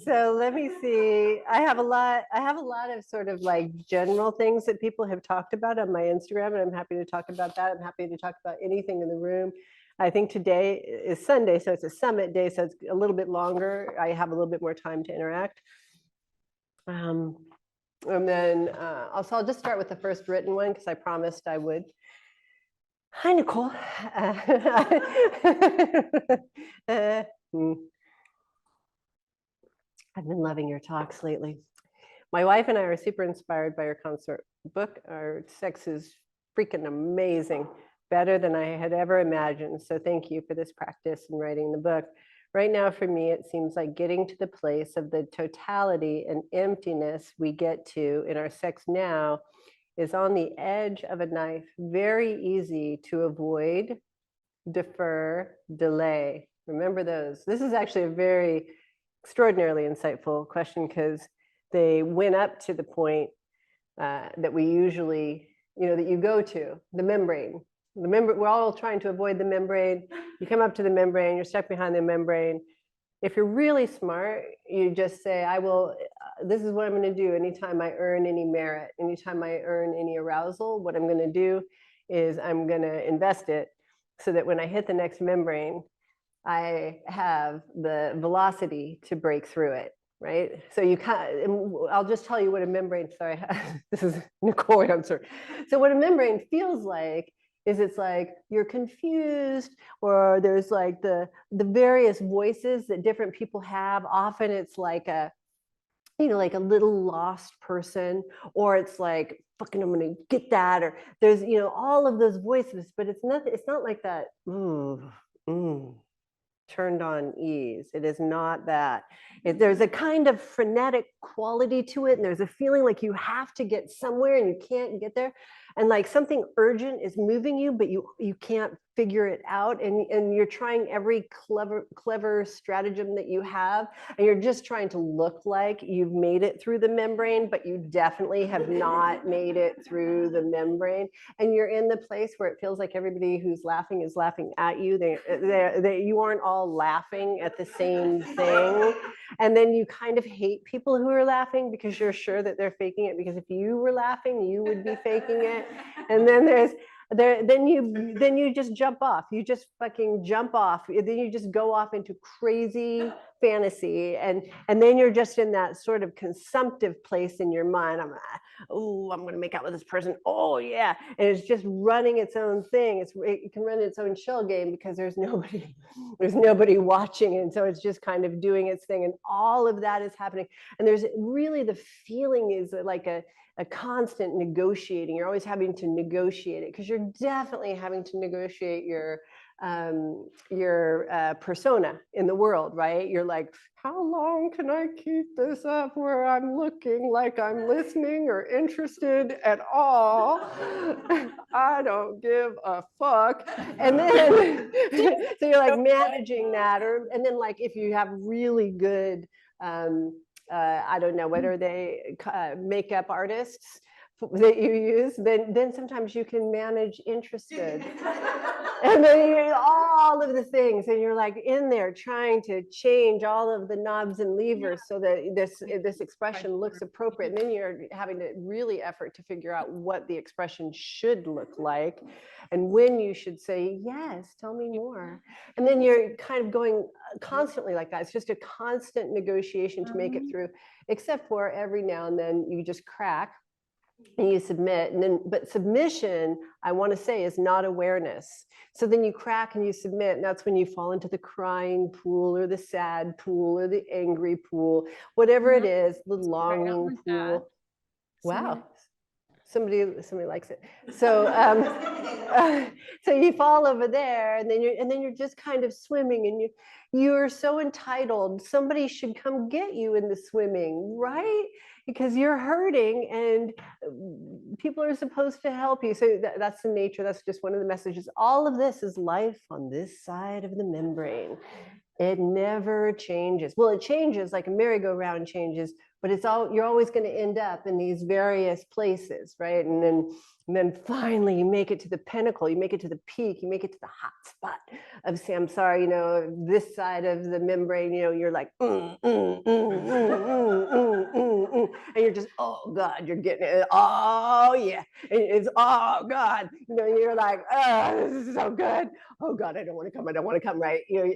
So let me see. I have a lot of sort of like general things that people have talked about on my Instagram, and I'm happy to talk about that. I'm happy to talk about anything in the room. I think today is Sunday, so it's a summit day, so it's a little bit longer. I have a little bit more time to interact. And then also I'll just start with the first written one because I promised I would. Hi, Nicole. I've been loving your talks lately. My wife and I are super inspired by your Consort book. Our sex is freaking amazing, better than I had ever imagined. So thank you for this practice and writing the book. Right now, for me, it seems like getting to the place of the totality and emptiness we get to in our sex now is on the edge of a knife, very easy to avoid, defer, delay. Remember those. This is actually a very extraordinarily insightful question because they went up to the point that we usually, that you go to, the membrane. We're all trying to avoid the membrane. You come up to the membrane, you're stuck behind the membrane. If you're really smart, you just say, this is what I'm going to do anytime I earn any merit, anytime I earn any arousal, what I'm going to do is I'm going to invest it so that when I hit the next membrane, I have the velocity to break through it, right? So you can't, I'll just tell you what a membrane, sorry, this is Nicole answer. So what a membrane feels like is it's like you're confused, or there's like the various voices that different people have. Often it's like a, like a little lost person, or it's like, fucking, I'm gonna get that, or there's, all of those voices, but it's not like that, turned on ease. It is not that. There's a kind of frenetic quality to it, and there's a feeling like you have to get somewhere and you can't get there, and like something urgent is moving you, but you can't figure it out, and you're trying every clever stratagem that you have, and you're just trying to look like you've made it through the membrane, but you definitely have not made it through the membrane, and you're in the place where it feels like everybody who's laughing is laughing at you. You aren't all laughing at the same thing, and then you kind of hate people who are laughing because you're sure that they're faking it, because if you were laughing, you would be faking it. And then then you just jump off. You just fucking jump off. Then you just go off into crazy fantasy, and then you're just in that sort of consumptive place in your mind. I'm going to make out with this person. Oh yeah, and it's just running its own thing. It can run its own shell game because there's nobody watching, and so it's just kind of doing its thing, and all of that is happening. And there's really, the feeling is like a constant negotiating. You're always having to negotiate it because you're definitely having to negotiate your persona in the world, right? You're like, how long can I keep this up where I'm looking like I'm listening or interested at all? I don't give a fuck. And then, so you're like managing that, and then like if you have really good, I don't know, what are they, makeup artists that you use, then sometimes you can manage interested. And then all of the things, and you're like in there trying to change all of the knobs and levers so that this expression looks appropriate. And then you're having to really effort to figure out what the expression should look like and when you should say, yes, tell me more. And then you're kind of going constantly like that. It's just a constant negotiation to make it through, except for every now and then you just crack and you submit. And then, but submission, I want to say, is not awareness. So then you crack and you submit, and that's when you fall into the crying pool or the sad pool or the angry pool, whatever it is, the longing pool. Wow. Somebody likes it. So so you fall over there, and then you're just kind of swimming, and you're so entitled. Somebody should come get you in the swimming, right? Because you're hurting, and people are supposed to help you. So that's the nature. That's just one of the messages. All of this is life on this side of the membrane. It never changes. Well, it changes like a merry-go-round changes, but you're always going to end up in these various places, right? And then And then finally you make it to the pinnacle, you make it to the peak, you make it to the hot spot of samsara, you know, this side of the membrane, you know, you're like, and you're just, oh God, you're getting it. Oh yeah. And it's, oh God, you know, you're like, oh, this is so good. Oh God, I don't want to come. I don't want to come, right? You know,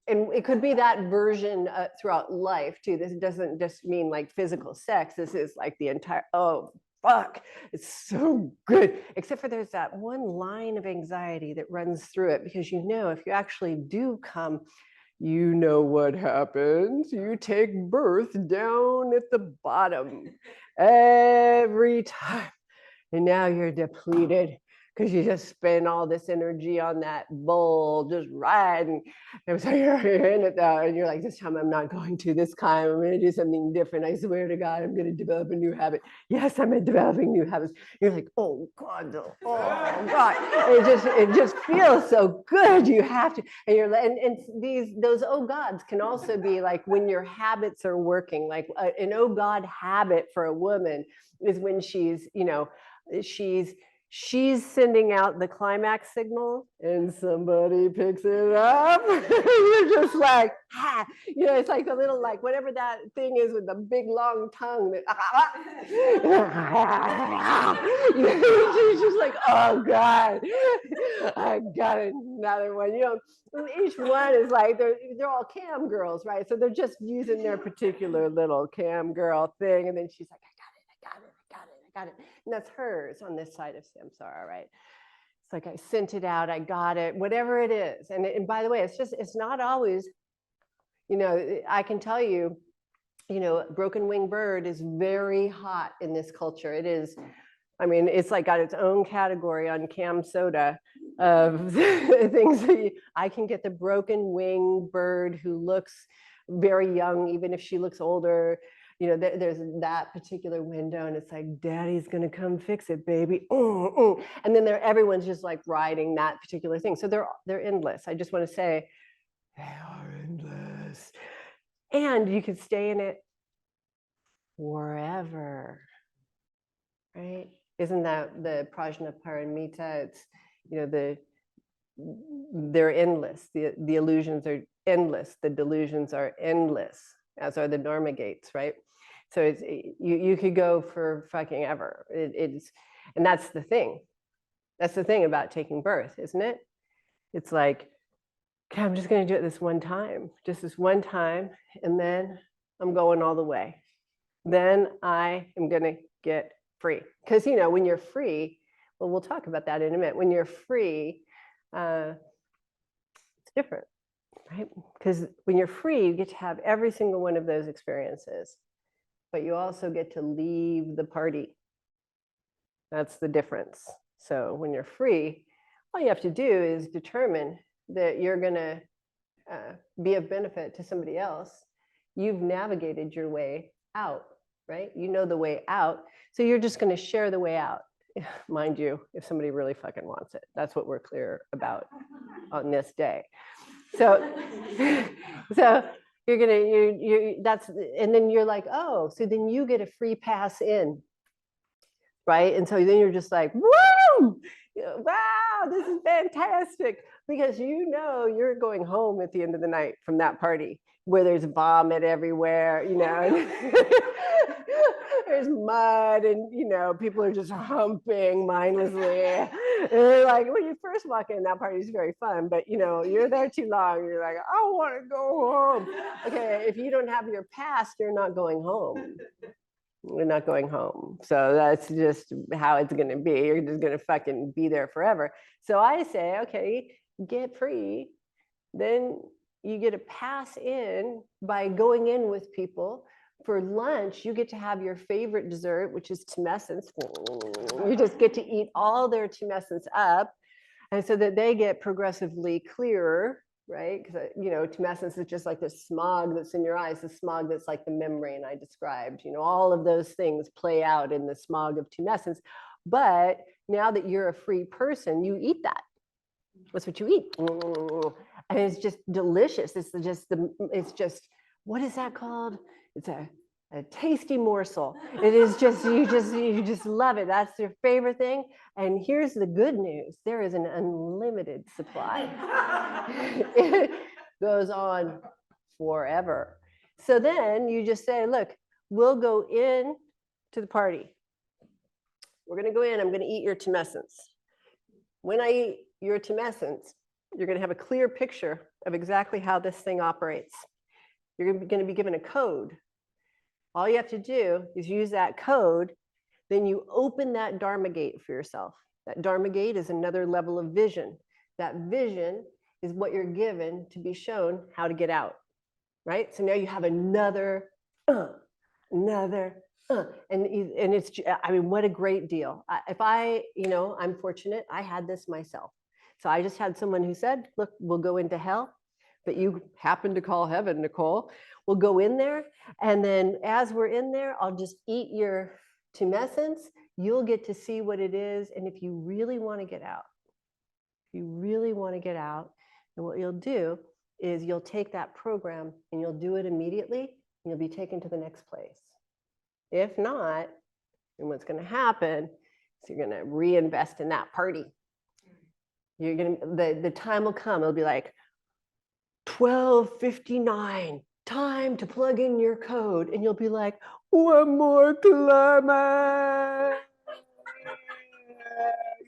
and it could be that version throughout life too. This doesn't just mean like physical sex. This is like the entire, oh, fuck, it's so good. Except for there's that one line of anxiety that runs through it, because you know, if you actually do come, you know what happens. You take birth down at the bottom every time. And now you're depleted because you just spend all this energy on that bowl, just riding. And so you're in it now, and you're like, this time I'm not going to. This time I'm going to do something different. I swear to God, I'm going to develop a new habit. Yes, I'm developing new habits. You're like, oh God, oh God. It just feels so good. You have to, and you're and those oh gods can also be like when your habits are working. Like an oh God habit for a woman is when she's, you know, she's sending out the climax signal and somebody picks it up. You're just like, ha, you know, it's like the little, like whatever that thing is with the big long tongue that, she's just like, oh God, I got another one. You know, each one is like, they're all cam girls, right? So they're just using their particular little cam girl thing. And then she's like, I got it. And that's hers on this side of samsara, right? It's like I sent it out, I got it, whatever it is. And by the way, it's not always, you know, I can tell you, you know, broken wing bird is very hot in this culture. It is, I mean, it's like got its own category on Cam Soda of things that I can get the broken wing bird who looks very young, even if she looks older. You know, there's that particular window, and it's like, Daddy's gonna come fix it, baby. And then everyone's just like riding that particular thing. So they're endless. I just want to say, they are endless, and you can stay in it forever, right? Isn't that the prajna paramita? It's, you know, they're endless. The illusions are endless. The delusions are endless, as are the Dharma gates, right? So it's, you could go for fucking ever. It's, and that's the thing. That's the thing about taking birth, isn't it? It's like, okay, I'm just going to do it this one time, just this one time, and then I'm going all the way. Then I am going to get free. Because, you know, when you're free, well, we'll talk about that in a minute. When you're free, it's different, right? Because when you're free, you get to have every single one of those experiences, but you also get to leave the party. That's the difference. So when you're free, all you have to do is determine that you're going to be of benefit to somebody else. You've navigated your way out, right? You know the way out. So you're just going to share the way out. Mind you, if somebody really fucking wants it. That's what we're clear about on this day. So you're gonna, that's, and then you're like, oh, so then you get a free pass in, right? And so then you're just like, woo, wow, this is fantastic, because you know you're going home at the end of the night from that party where there's vomit everywhere, you know, there's mud, and you know, people are just humping mindlessly. And like when you first walk in, that party is very fun, but you know, you're there too long, you're like, I want to go home. Okay, if you don't have your pass, you're not going home. You're not going home. So that's just how it's going to be. You're just going to fucking be there forever. So I say, okay, get free. Then you get a pass in by going in with people. For lunch, you get to have your favorite dessert, which is tumescence. You just get to eat all their tumescence up, and so that they get progressively clearer, right? Because, you know, tumescence is just like the smog that's in your eyes, the smog that's like the membrane I described. You know, all of those things play out in the smog of tumescence. But now that you're a free person, you eat that. That's what you eat. And it's just delicious. It's just, what is that called? It's a a tasty morsel. It is just, you just love it. That's your favorite thing. And here's the good news. There is an unlimited supply. It goes on forever. So then you just say, look, we'll go in to the party. We're going to go in. I'm going to eat your tumescence. When I eat your tumescence, you're going to have a clear picture of exactly how this thing operates. You're going to be given a code. All you have to do is use that code. Then you open that Dharma gate for yourself. That Dharma gate is another level of vision. That vision is what you're given to be shown how to get out, right? So now you have another, and it's, I mean, what a great deal. I'm fortunate, I had this myself. So I just had someone who said, look, we'll go into hell, but you happen to call heaven, Nicole. We'll go in there. And then as we're in there, I'll just eat your tumescence. You'll get to see what it is. And if you really want to get out, then what you'll do is you'll take that program and you'll do it immediately, and you'll be taken to the next place. If not, then what's going to happen is you're going to reinvest in that party. You're going to, the time will come. It'll be like 12:59, time to plug in your code, and you'll be like, one more climax.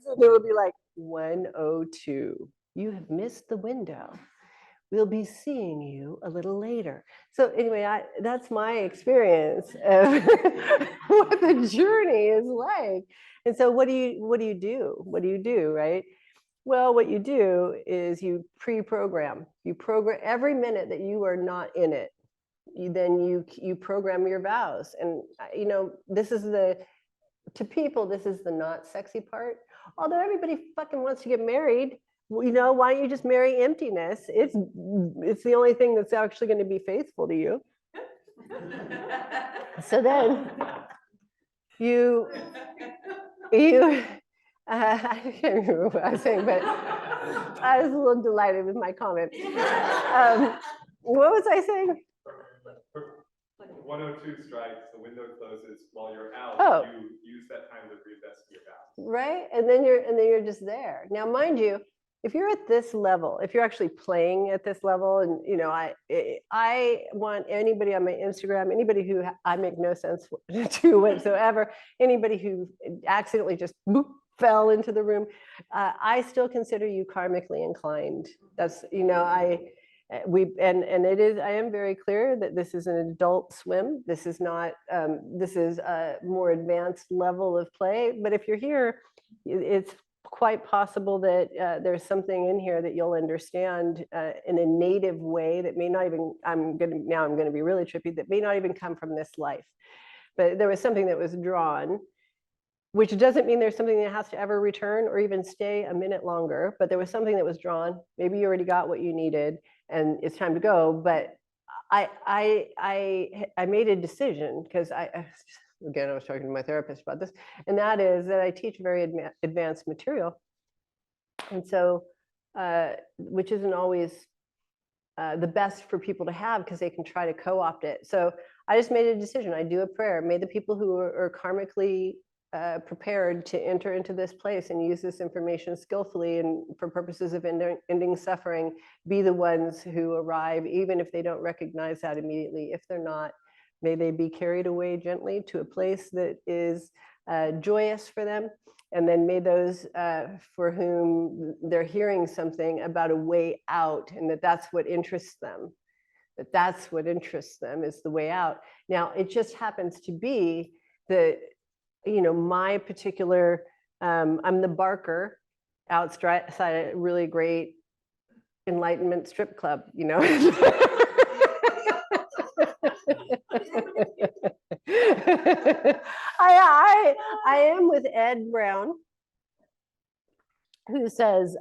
And it'll be like 1:02. You have missed the window. We'll be seeing you a little later. So anyway, that's my experience of what the journey is like. And so what do you do, right? Well, what you do is you pre-program. You program every minute that you are not in it. You program your vows. And this is to people, this is the not sexy part. Although everybody fucking wants to get married, why don't you just marry emptiness? It's the only thing that's actually going to be faithful to you. So then I can't remember what I was saying, but I was a little delighted with my comment. What was I saying? 1:02 strikes, the window closes. While you're out, you use that time to reinvest in your vows. Right, and then you're just there. Now, mind you, if you're at this level, if you're actually playing at this level, and I want anybody on my Instagram, anybody who I make no sense to whatsoever, anybody who accidentally just fell into the room, I still consider you karmically inclined. That's I am very clear that this is an adult swim. This is not. This is a more advanced level of play. But if you're here, it's quite possible that there's something in here that you'll understand in a native way that may not even. I'm going to be really trippy. That may not even come from this life. But there was something that was drawn, which doesn't mean there's something that has to ever return or even stay a minute longer. But there was something that was drawn. Maybe you already got what you needed, and it's time to go. But I made a decision because again, I was talking to my therapist about this, and that is that I teach very advanced material. And so, which isn't always the best for people to have because they can try to co-opt it. So I just made a decision. I do a prayer. May the people who are karmically prepared to enter into this place and use this information skillfully and for purposes of ending suffering, be the ones who arrive, even if they don't recognize that immediately. If they're not, may they be carried away gently to a place that is joyous for them. And then may those for whom they're hearing something about a way out, and that's what interests them, that's what interests them is the way out. Now, it just happens to be that, my particular, I'm the barker outside a really great enlightenment strip club, I am with Ed Brown, who says,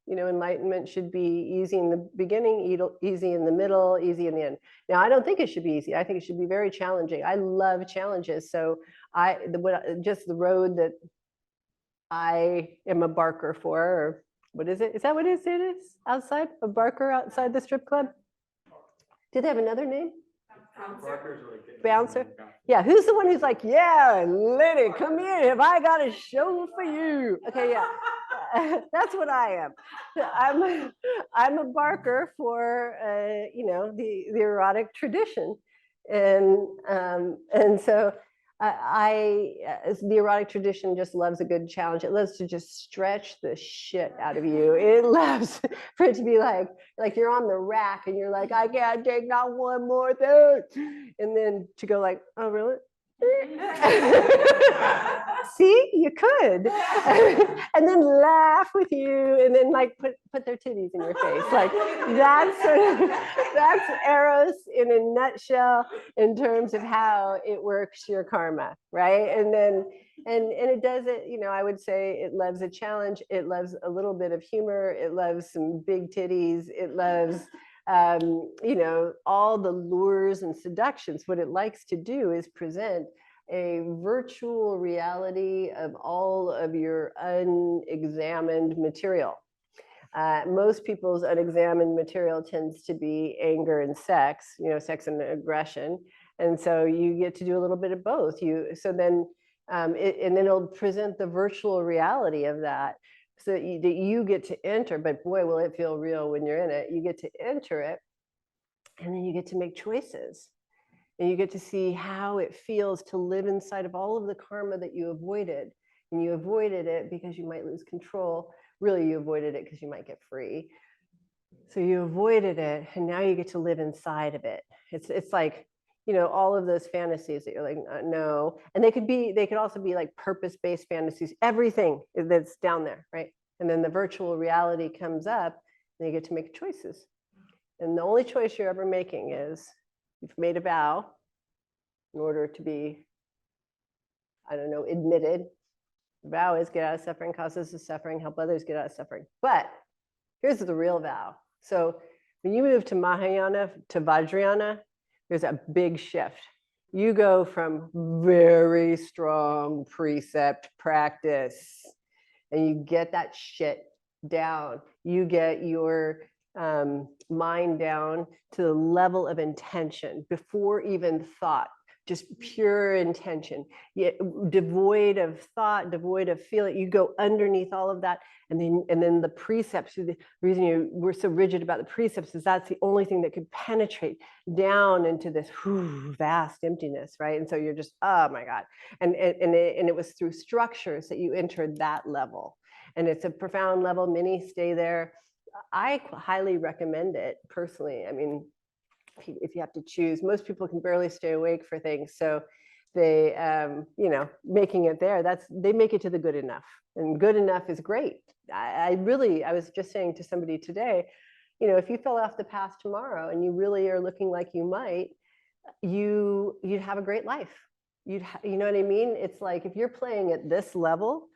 enlightenment should be easy in the beginning, easy in the middle, easy in the end. Now, I don't think it should be easy. I think it should be very challenging. I love challenges. So just the road that I am a barker for, or what is it? Is that what it is outside? A barker outside the strip club? Do they have another name? Bouncer. Bouncer? Yeah, who's the one who's like, yeah, lady, come in, have I got a show for you? Okay, yeah. That's what I am. I'm a barker for you know, the erotic tradition, and so the erotic tradition just loves a good challenge. It loves to just stretch the shit out of you. It loves for it to be like you're on the rack and you're like, I can't take not one more thing, and then to go like, oh really? See, you could, and then laugh with you, and then like put their titties in your face. Like that's Eros in a nutshell in terms of how it works your karma, right? And then and it does it. You know, I would say it loves a challenge. It loves a little bit of humor. It loves some big titties. It loves. You know, all the lures and seductions. What it likes to do is present a virtual reality of all of your unexamined material. Most people's unexamined material tends to be anger and sex, you know, sex and aggression. And so you get to do a little bit of both. So then, and then it'll present the virtual reality of that. So that you get to enter, but boy, will it feel real when you're in it. You get to enter it, and then you get to make choices. And you get to see how it feels to live inside of all of the karma that you avoided. And you avoided it because you might lose control. Really, you avoided it because you might get free. So you avoided it, and now you get to live inside of it. It's like, you know, all of those fantasies that you're like, no. And they could also be like purpose-based fantasies, everything that's down there, right? And then the virtual reality comes up, and you get to make choices. And the only choice you're ever making is you've made a vow in order to be, I don't know, admitted. The vow is get out of suffering, causes of suffering, help others get out of suffering. But here's the real vow. So when you move to Mahayana, to Vajrayana, there's a big shift. You go from very strong precept practice, and you get that shit down. You get your mind down to the level of intention before even thought, just pure intention, yet devoid of thought, devoid of feeling. You go underneath all of that, and then the precepts. The reason we're so rigid about the precepts is that's the only thing that could penetrate down into this vast emptiness, right? And so you're just, oh my God, and it was through structures that you entered that level, and it's a profound level. Many stay there. I highly recommend it personally. I mean, if you have to choose, most people can barely stay awake for things. So they, you know, making it there, they make it to the good enough, and good enough is great. I was just saying to somebody today, you know, if you fell off the path tomorrow and you really are looking like you might, you'd have a great life. You know what I mean? It's like, if you're playing at this level,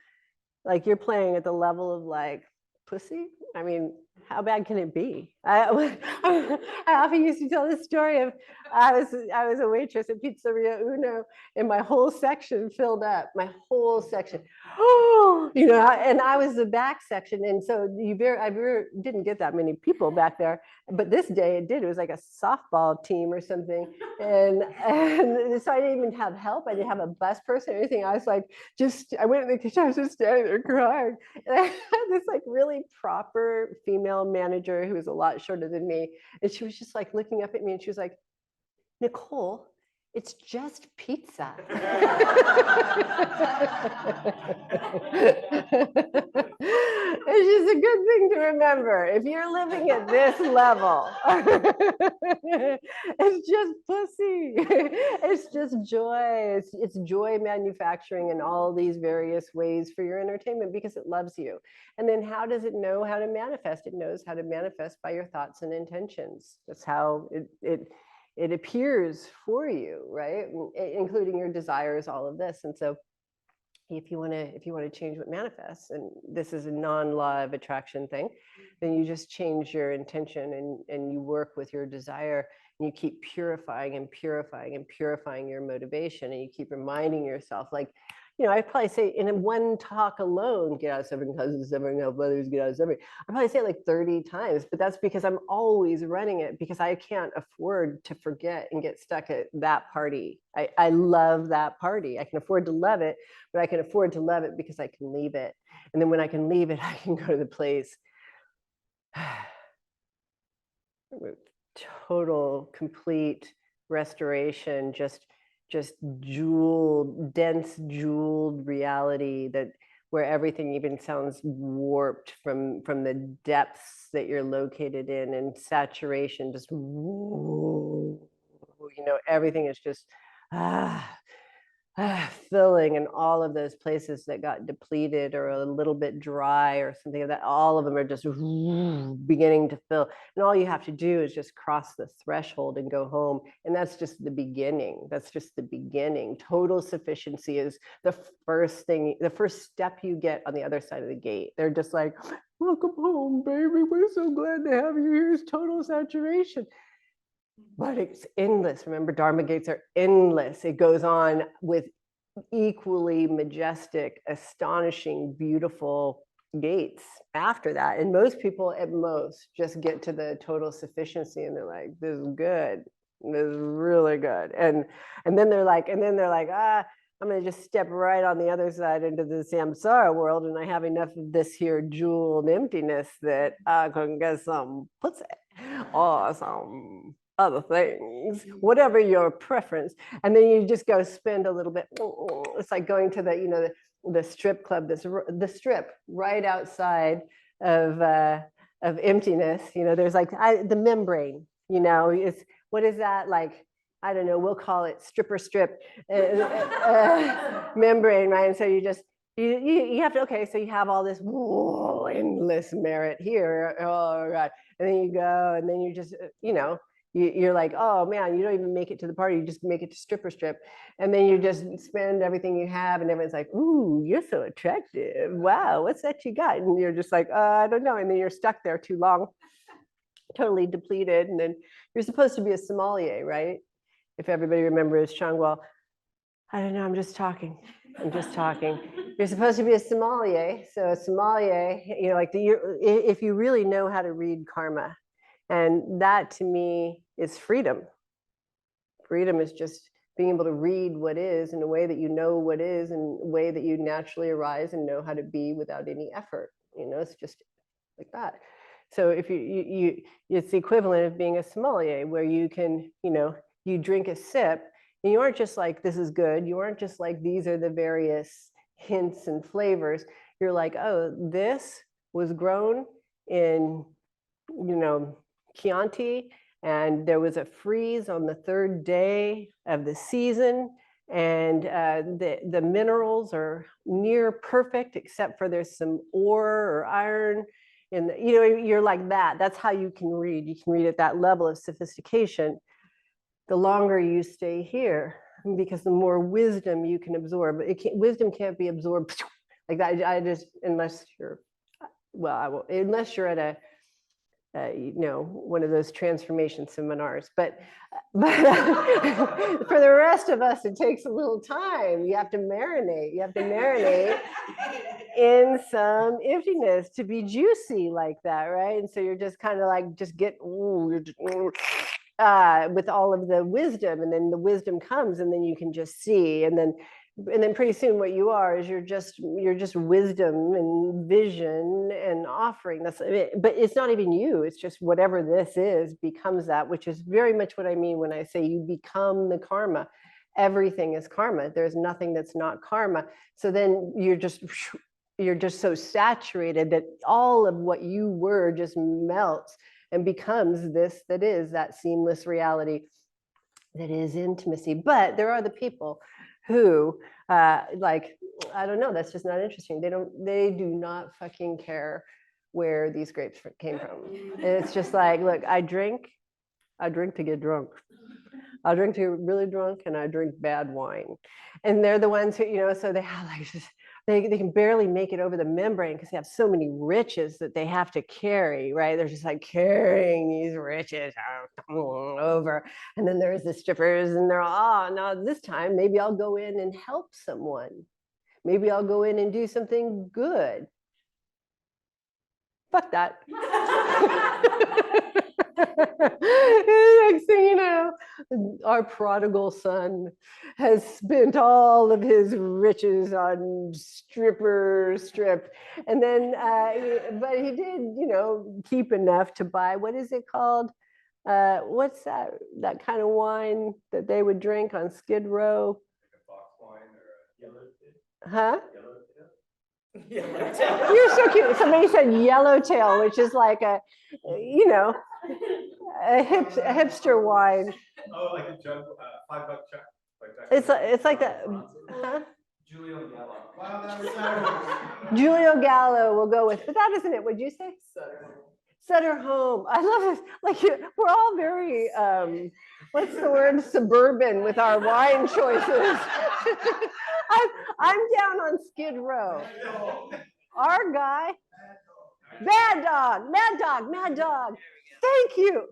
like you're playing at the level of like pussy, I mean, how bad can it be? I often used to tell this story of I was a waitress at Pizzeria Uno, and my whole section filled up. My whole section, oh, you know, and I was the back section, and so I didn't get that many people back there. But this day it did. It was like a softball team or something, and so I didn't even have help. I didn't have a bus person or anything. I was like, I went in the kitchen. I was just standing there crying. And I had this like really proper female manager who was a lot shorter than me, and she was just like looking up at me, and she was like, Nicole, it's just pizza. It's just a good thing to remember. If you're living at this level, it's just pussy. It's just joy. It's joy manufacturing in all these various ways for your entertainment because it loves you. And then how does it know how to manifest? It knows how to manifest by your thoughts and intentions. That's how it appears for you, right? Including your desires, all of this. And so if you want to change what manifests, and this is a non-law of attraction thing, then you just change your intention and you work with your desire, and you keep purifying and purifying and purifying your motivation, and you keep reminding yourself, like, I'd probably say in one talk alone, get out of suffering, causes suffering, help others, get out of suffering. I'd probably say it like 30 times, but that's because I'm always running it, because I can't afford to forget and get stuck at that party. I love that party. I can afford to love it, but I can afford to love it because I can leave it. And then when I can leave it, I can go to the place. Total, complete restoration, just jeweled, dense, jeweled reality that where everything even sounds warped from the depths that you're located in, and saturation, just everything is just filling, and all of those places that got depleted or a little bit dry or something like that, all of them are just beginning to fill. And all you have to do is just cross the threshold and go home. And that's just the beginning. That's just the beginning. Total sufficiency is the first thing, the first step you get on the other side of the gate. They're just like, welcome home, baby. We're so glad to have you. Here's total saturation. But it's endless. Remember, Dharma gates are endless. It goes on with equally majestic, astonishing, beautiful gates after that. And most people at most just get to the total sufficiency and they're like, this is good. This is really good. And then they're like, I'm going to just step right on the other side into the samsara world, and I have enough of this here jeweled emptiness that I can get some pussy or some other things, whatever your preference. And then you just go spend a little bit. It's like going to the strip club, the strip right outside of emptiness. There's like the membrane. It's, what is that like? I don't know. We'll call it stripper strip membrane, right? And so you just you have to, okay, so you have all this endless merit here. Oh God. And then you go, and then you just you're like, oh man, you don't even make it to the party, you just make it to stripper strip. And then you just spend everything you have, and everyone's like, ooh, you're so attractive. Wow, what's that you got? And you're just like, I don't know. And then you're stuck there too long, totally depleted. And then you're supposed to be a sommelier, right? If everybody remembers Shangwal. I don't know, I'm just talking. You're supposed to be a sommelier. So a sommelier, if you really know how to read karma, and that to me is freedom. Freedom is just being able to read what is in a way that you know what is, in a way that you naturally arise and know how to be without any effort. It's just like that. So if you it's the equivalent of being a sommelier, where you can, you drink a sip, and you aren't just like, this is good. You aren't just like, these are the various hints and flavors. You're like, oh, this was grown in, Chianti, and there was a freeze on the 3rd day of the season, and the minerals are near perfect, except for there's some ore or iron. And you're like that. That's how you can read. You can read at that level of sophistication. The longer you stay here, because the more wisdom you can absorb. Wisdom can't be absorbed like that. Unless you're, unless you're at a one of those transformation seminars. But for the rest of us, it takes a little time. You have to marinate. You have to marinate in some emptiness to be juicy like that, right? And so you're just kind of like, just get with all of the wisdom, and then the wisdom comes, and then you can just see, and then pretty soon what you are is you're just wisdom and vision and offering. That's it. But it's not even you. It's just whatever this is becomes that, which is very much what I mean when I say you become the karma. Everything is karma. There's nothing that's not karma. So then you're just so saturated that all of what you were just melts and becomes this that is that seamless reality that is intimacy. But there are the people who like, I don't know, that's just not interesting. They do not fucking care where these grapes came from. It's just like, look, I drink to get drunk. I drink to get really drunk, and I drink bad wine. And they're the ones who, so they have like just, they can barely make it over the membrane because they have so many riches that they have to carry, right? They're just like carrying these riches over. And then there's the strippers, and they're, oh, no, this time maybe I'll go in and help someone. Maybe I'll go in and do something good. Fuck that. Next thing you know, our prodigal son has spent all of his riches on strip. And then, but he did, keep enough to buy, what is it called? What's that kind of wine that they would drink on Skid Row? Like a box wine or a yellowtail. Huh? Yellowtail. You're so cute. Somebody said yellowtail, which is like a hipster wine. Oh, like a jug, $5 check. It's like that. Huh? Julio Gallo. Wow, that was Julio Gallo will go with, but that isn't it. Would you say? Sutter Home. I love it. Like we're all very, what's the word? Suburban with our wine choices. I'm down on Skid Row. Our guy, Mad Dog. Thank you.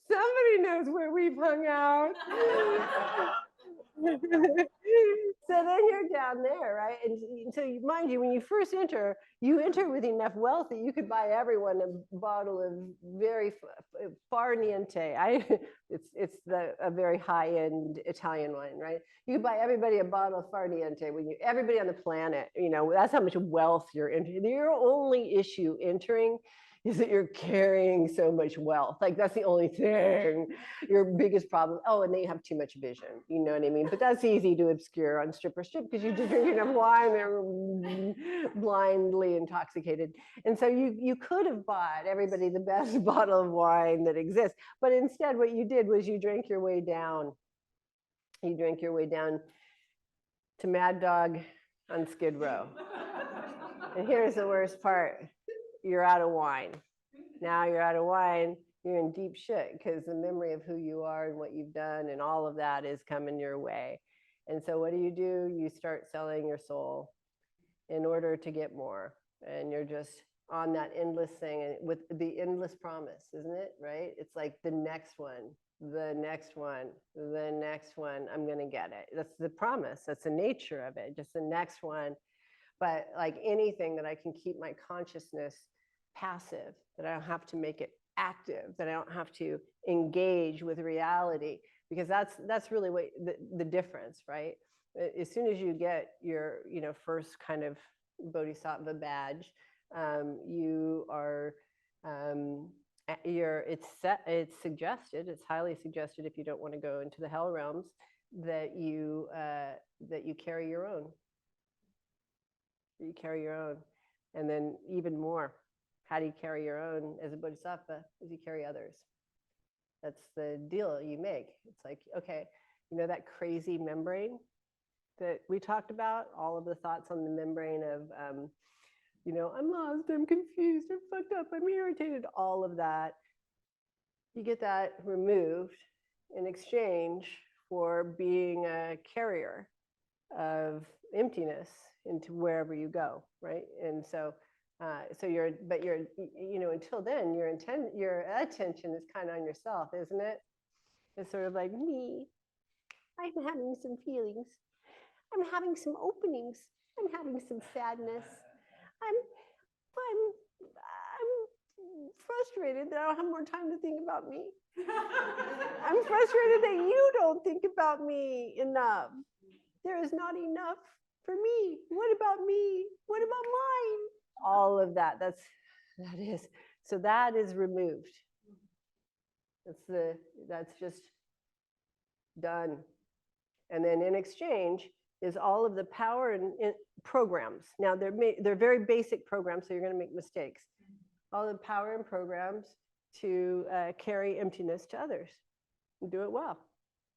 Somebody knows where we've hung out. So then you're down there, right? And so mind you, when you first enter, you enter with enough wealth that you could buy everyone a bottle of very far niente. It's a very high-end Italian wine, right? You could buy everybody a bottle of far niente everybody on the planet, that's how much wealth you're entering. Your only issue entering is that you're carrying so much wealth. Like that's the only thing, your biggest problem. Oh, and they have too much vision, you know what I mean? But that's easy to obscure on Strip because you just drink enough wine, they're blindly intoxicated. And so you could have bought everybody the best bottle of wine that exists, but instead what you did was you drank your way down. You drank your way down to Mad Dog on Skid Row. And here's the worst part. You're out of wine. Now you're out of wine, you're in deep shit because the memory of who you are and what you've done and all of that is coming your way. And so what do? You start selling your soul in order to get more. And you're just on that endless thing and with the endless promise, isn't it? Right? It's like the next one, I'm going to get it. That's the promise. That's the nature of it. Just the next one. But like anything that I can keep my consciousness passive, that I don't have to make it active, that I don't have to engage with reality, because that's really what the difference, right? As soon as you get your first kind of Bodhisattva badge, it's suggested, it's highly suggested if you don't want to go into the hell realms, that you carry your own. You carry your own. And then even more, how do you carry your own as a Bodhisattva? Is you carry others. That's the deal you make. It's like, okay, that crazy membrane that we talked about, all of the thoughts on the membrane of, I'm lost, I'm confused, I'm fucked up, I'm irritated, all of that. You get that removed in exchange for being a carrier of emptiness into wherever you go, right? And so, until then, your attention is kind of on yourself, isn't it? It's sort of like me. I'm having some feelings. I'm having some openings. I'm having some sadness. I'm frustrated that I don't have more time to think about me. I'm frustrated that you don't think about me enough. There is not enough for me. What about me? What about mine? All of that. That is removed. That's just done. And then in exchange is all of the power and programs. Now they're very basic programs, so you're going to make mistakes. All the power and programs to carry emptiness to others and do it well.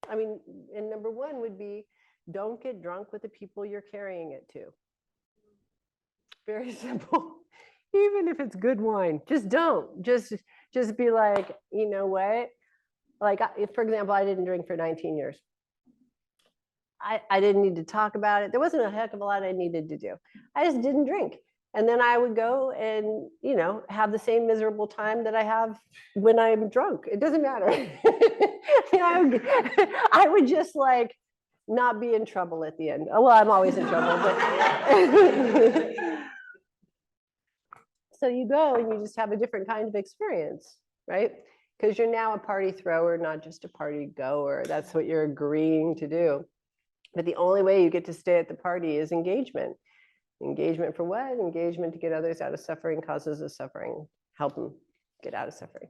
I mean, and number one would be, don't get drunk with the people you're carrying it to. Very simple. Even if it's good wine, just don't. Just be like, you know what? Like, for example, I didn't drink for 19 years. I didn't need to talk about it. There wasn't a heck of a lot I needed to do. I just didn't drink. And then I would go and, you know, have the same miserable time that I have when I'm drunk. It doesn't matter. I would just like not be in trouble at the end. Oh, well, I'm always in trouble, but so you go and you just have a different kind of experience, right? Because you're now a party thrower, not just a party goer. That's what you're agreeing to do. But the only way you get to stay at the party is engagement. Engagement for what? Engagement to get others out of suffering, causes of suffering, help them get out of suffering,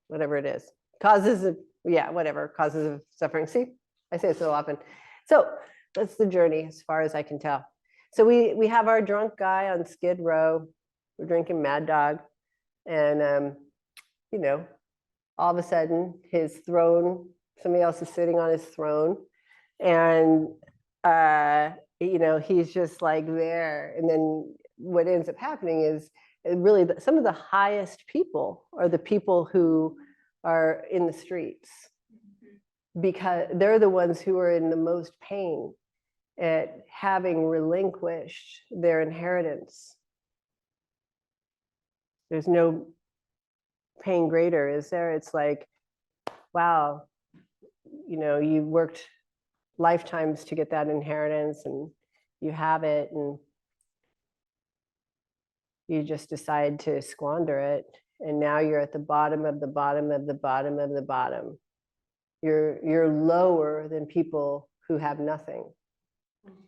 whatever it is. Causes of, yeah, whatever, causes of suffering. See, I say it so often. So that's the journey as far as I can tell. So we have our drunk guy on Skid Row. We're drinking Mad Dog. And, you know, all of a sudden his throne, somebody else is sitting on his throne. And, you know, he's just like there. And then what ends up happening is really some of the highest people are the people who are in the streets, because they're the ones who are in the most pain at having relinquished their inheritance. There's no pain greater, is there? It's like, wow, you know, you worked lifetimes to get that inheritance and you have it and you just decide to squander it. And now you're at the bottom of the bottom of the bottom of the bottom. You're lower than people who have nothing.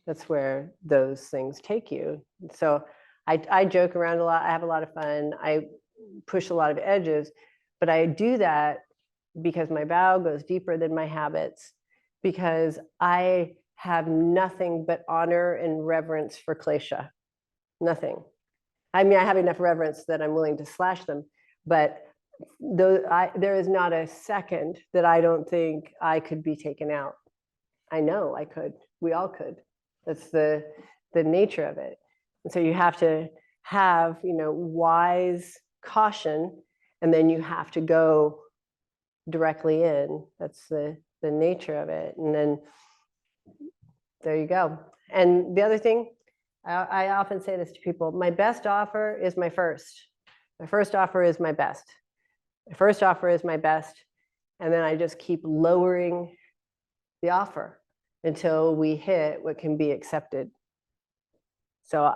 That's where those things take you. So I joke around a lot. I have a lot of fun. I push a lot of edges, but I do that because my vow goes deeper than my habits, because I have nothing but honor and reverence for klesha. Nothing. I mean, I have enough reverence that I'm willing to slash them, but there is not a second that I don't think I could be taken out. I know I could. We all could. That's the nature of it. And so you have to have, you know, wise caution, and then you have to go directly in. That's the nature of it. And then there you go. And the other thing, I often say this to people, my best offer is my first. My first offer is my best. My first offer is my best. And then I just keep lowering the offer until we hit what can be accepted. So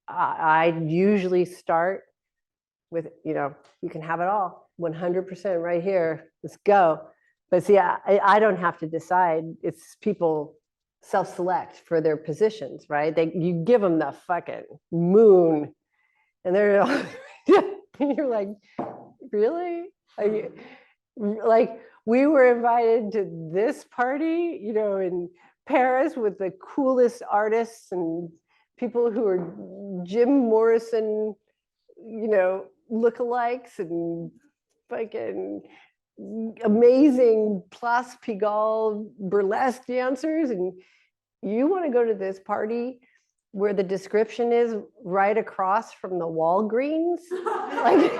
I usually start with, you know, you can have it all, 100% right here, let's go. But see, I don't have to decide. It's people self-select for their positions, right? You give them the fucking moon and they're you're like, really? Like we were invited to this party, you know, in Paris with the coolest artists and people who are Jim Morrison, you know, lookalikes and fucking amazing Place Pigalle burlesque dancers. And you want to go to this party where the description is right across from the Walgreens? Like,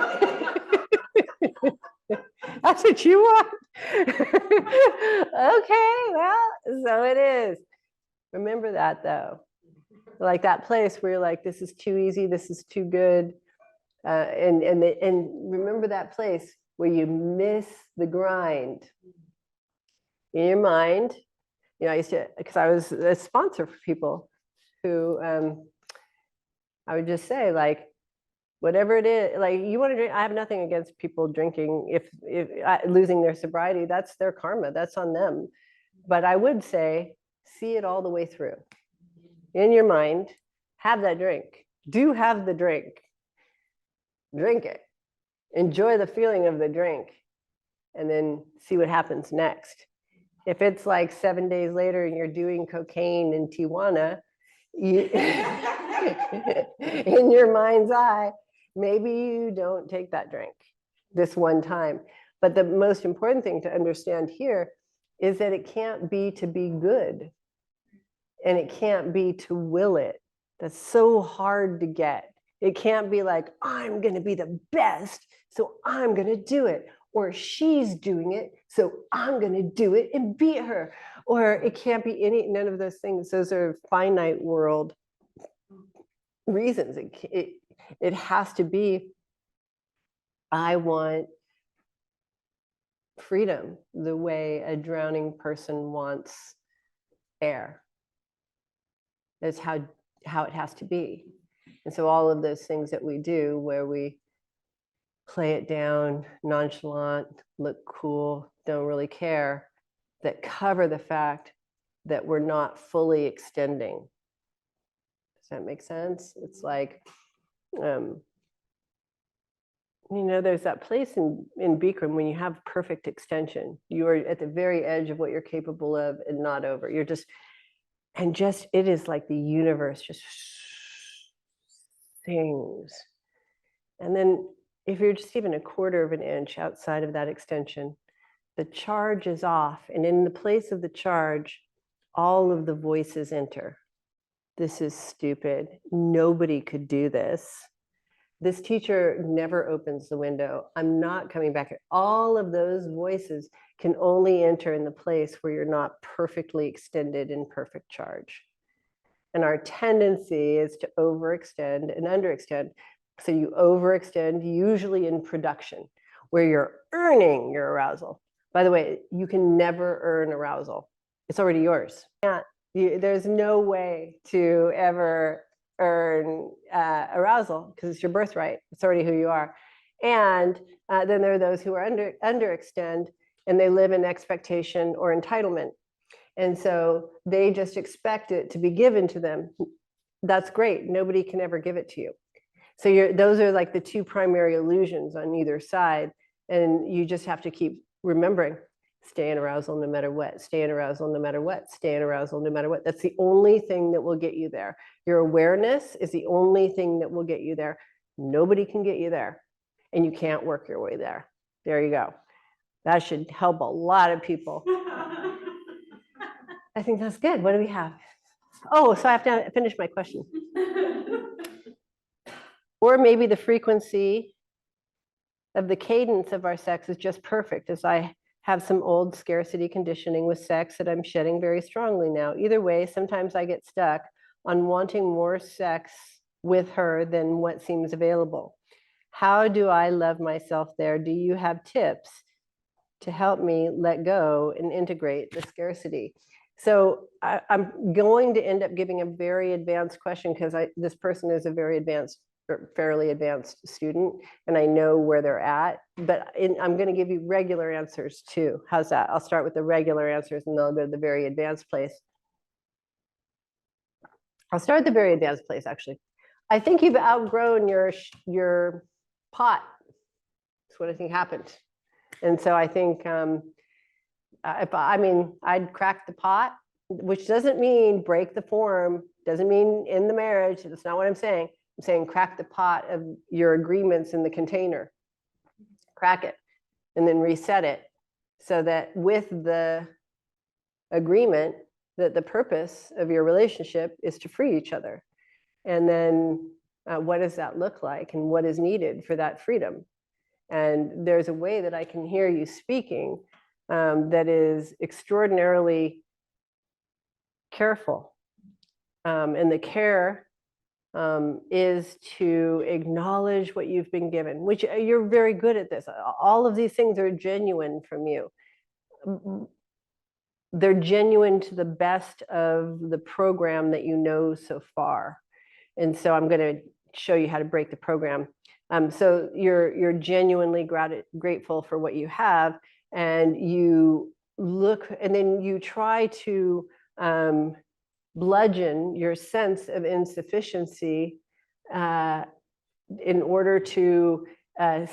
that's what you want? Okay, well, so it is. Remember that though. Like that place where you're like, this is too easy, this is too good. And remember that place where you miss the grind. In your mind, you know, I used to, because I was a sponsor for people who I would just say, like, whatever it is, like you want to drink, I have nothing against people drinking if losing their sobriety, that's their karma, that's on them. But I would say, see it all the way through. In your mind, have that drink. Do have the drink. Drink it. Enjoy the feeling of the drink. And then see what happens next. If it's like 7 days later and you're doing cocaine in Tijuana, in your mind's eye, maybe you don't take that drink this one time. But the most important thing to understand here is that it can't be to be good. And it can't be to will it. That's so hard to get. It can't be like, I'm going to be the best, so I'm going to do it. Or she's doing it, so I'm going to do it and beat her. Or it can't be none of those things. Those are finite world reasons. It has to be, I want freedom the way a drowning person wants air. That's how it has to be. And so all of those things that we do where we play it down, nonchalant, look cool, don't really care, that cover the fact that we're not fully extending. Does that make sense? It's like, there's that place in Bikram when you have perfect extension. You are at the very edge of what you're capable of and not over. You're just, it is like the universe just sings. And then if you're just even a quarter of an inch outside of that extension, the charge is off. And in the place of the charge, all of the voices enter. This is stupid. Nobody could do this. This teacher never opens the window. I'm not coming back here. All of those voices can only enter in the place where you're not perfectly extended in perfect charge. And our tendency is to overextend and underextend. So you overextend, usually in production, where you're earning your arousal. By the way, you can never earn arousal. It's already yours. There's no way to ever earn arousal because it's your birthright. It's already who you are. And then there are those who are underextend and they live in expectation or entitlement. And so they just expect it to be given to them. That's great. Nobody can ever give it to you. So those are like the two primary illusions on either side. And you just have to keep remembering, stay in arousal no matter what, stay in arousal no matter what, stay in arousal no matter what. That's the only thing that will get you there. Your awareness is the only thing that will get you there. Nobody can get you there. And you can't work your way there. There you go. That should help a lot of people. I think that's good. What do we have? Oh, so I have to finish my question. Or maybe the frequency of the cadence of our sex is just perfect, as I have some old scarcity conditioning with sex that I'm shedding very strongly now. Either way, sometimes I get stuck on wanting more sex with her than what seems available. How do I love myself there? Do you have tips to help me let go and integrate the scarcity? So I'm going to end up giving a very advanced question because this person is a very advanced or fairly advanced student and I know where they're at, but I'm going to give you regular answers too. How's that? I'll start with the regular answers and then I'll go to the very advanced place. I'll start at the very advanced place, actually. I think you've outgrown your pot. That's what I think happened. And so I think, I'd crack the pot, which doesn't mean break the form, doesn't mean in the marriage. That's not what I'm saying. I'm saying crack the pot of your agreements in the container. Crack it and then reset it so that with the agreement that the purpose of your relationship is to free each other. And then what does that look like and what is needed for that freedom? And there's a way that I can hear you speaking that is extraordinarily careful. And the care is to acknowledge what you've been given, which you're very good at this. All of these things are genuine from you. They're genuine to the best of the program that you know so far. And so I'm going to show you how to break the program. So you're genuinely grateful for what you have, and you look, and then you try to bludgeon your sense of insufficiency in order to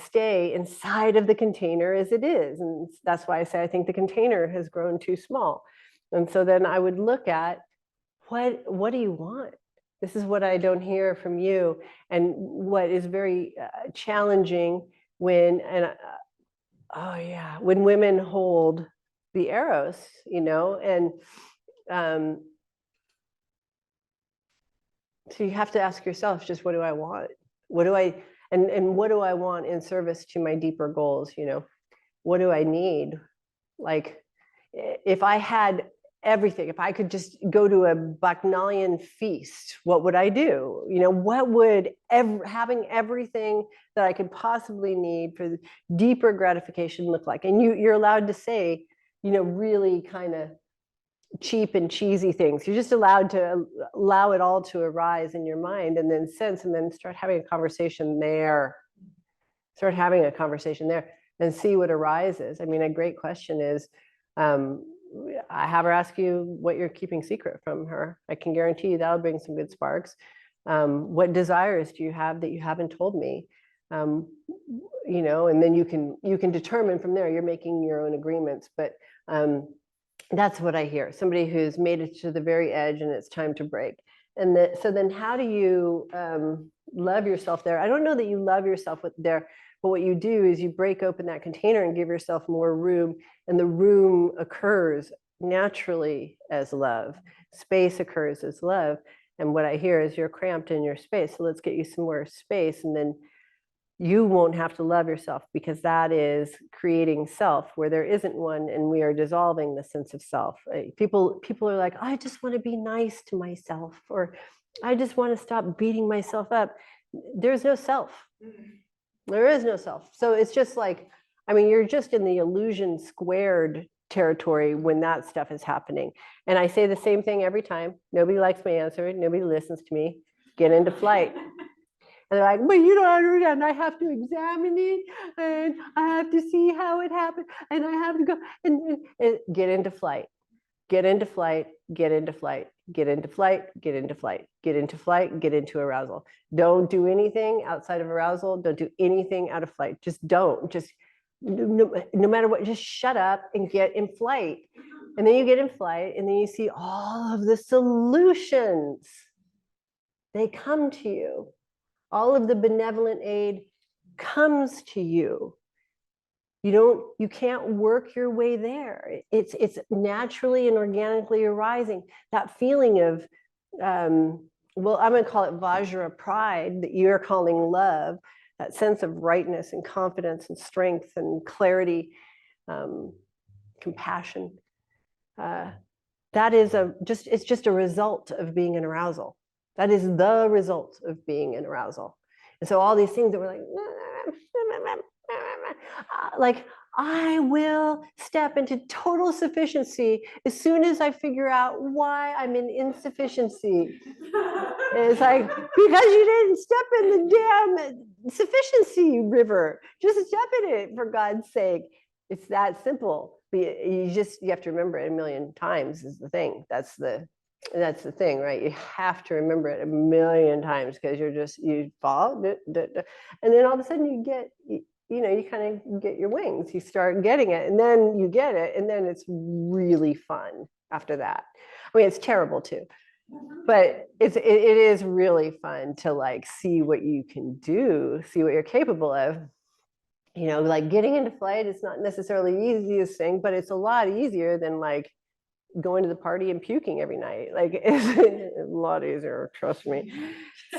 stay inside of the container as it is. And that's why I say I think the container has grown too small. And so then I would look at what do you want? This is what I don't hear from you. And what is very challenging when women hold the Eros, and so you have to ask yourself, just what do I want? What do I want in service to my deeper goals? What do I need? Like, if I had everything. If I could just go to a Bacchanalian feast, what would I do? You know, what would having everything that I could possibly need for deeper gratification look like? And you're allowed to say, you know, really kind of cheap and cheesy things. You're just allowed to allow it all to arise in your mind and then sense, and then start having a conversation there. Start having a conversation there and see what arises. I mean, a great question is, I have her ask you what you're keeping secret from her. I can guarantee you that'll bring some good sparks. What desires do you have that you haven't told me? You know, and then you can determine from there. You're making your own agreements, but that's what I hear. Somebody who's made it to the very edge and it's time to break. And so then how do you love yourself there? I don't know that you love yourself there, but what you do is you break open that container and give yourself more room, and the room occurs naturally as love. Space occurs as love. And what I hear is you're cramped in your space. So let's get you some more space, and then you won't have to love yourself, because that is creating self where there isn't one, and we are dissolving the sense of self. People are like, I just want to be nice to myself, or I just want to stop beating myself up. There's no self. There is no self. So it's just like, I mean, you're just in the illusion squared territory when that stuff is happening. And I say the same thing every time. Nobody likes my answer. Nobody listens to me. Get into flight. And they're like, but you don't understand. I have to examine it, and I have to see how it happened, and I have to go and get into flight. Get into flight, get into flight, get into flight, get into flight, get into flight, get into arousal. Don't do anything outside of arousal. Don't do anything out of flight. Just don't. Just no matter what, just shut up and get in flight. And then you get in flight, and then you see all of the solutions. They come to you. All of the benevolent aid comes to you. You can't work your way there. It's naturally and organically arising. That feeling of, well, I'm going to call it Vajra pride that you're calling love, that sense of rightness and confidence and strength and clarity, compassion. That is it's just a result of being in arousal. That is the result of being in arousal. And so all these things that we're like I will step into total sufficiency as soon as I figure out why I'm in insufficiency. It's like, because you didn't step in the damn sufficiency river. Just step in it, for God's sake. It's that simple. You have to remember it a million times is the thing. That's the thing, right? You have to remember it a million times, because you fall, and then all of a sudden you kind of get your wings. You start getting it, and then you get it, and then it's really fun after that. I mean, it's terrible too, but it is really fun to like see what you can do, see what you're capable of. You know, like getting into flight is not necessarily the easiest thing, but it's a lot easier than like going to the party and puking every night. Like it's a lot easier, trust me.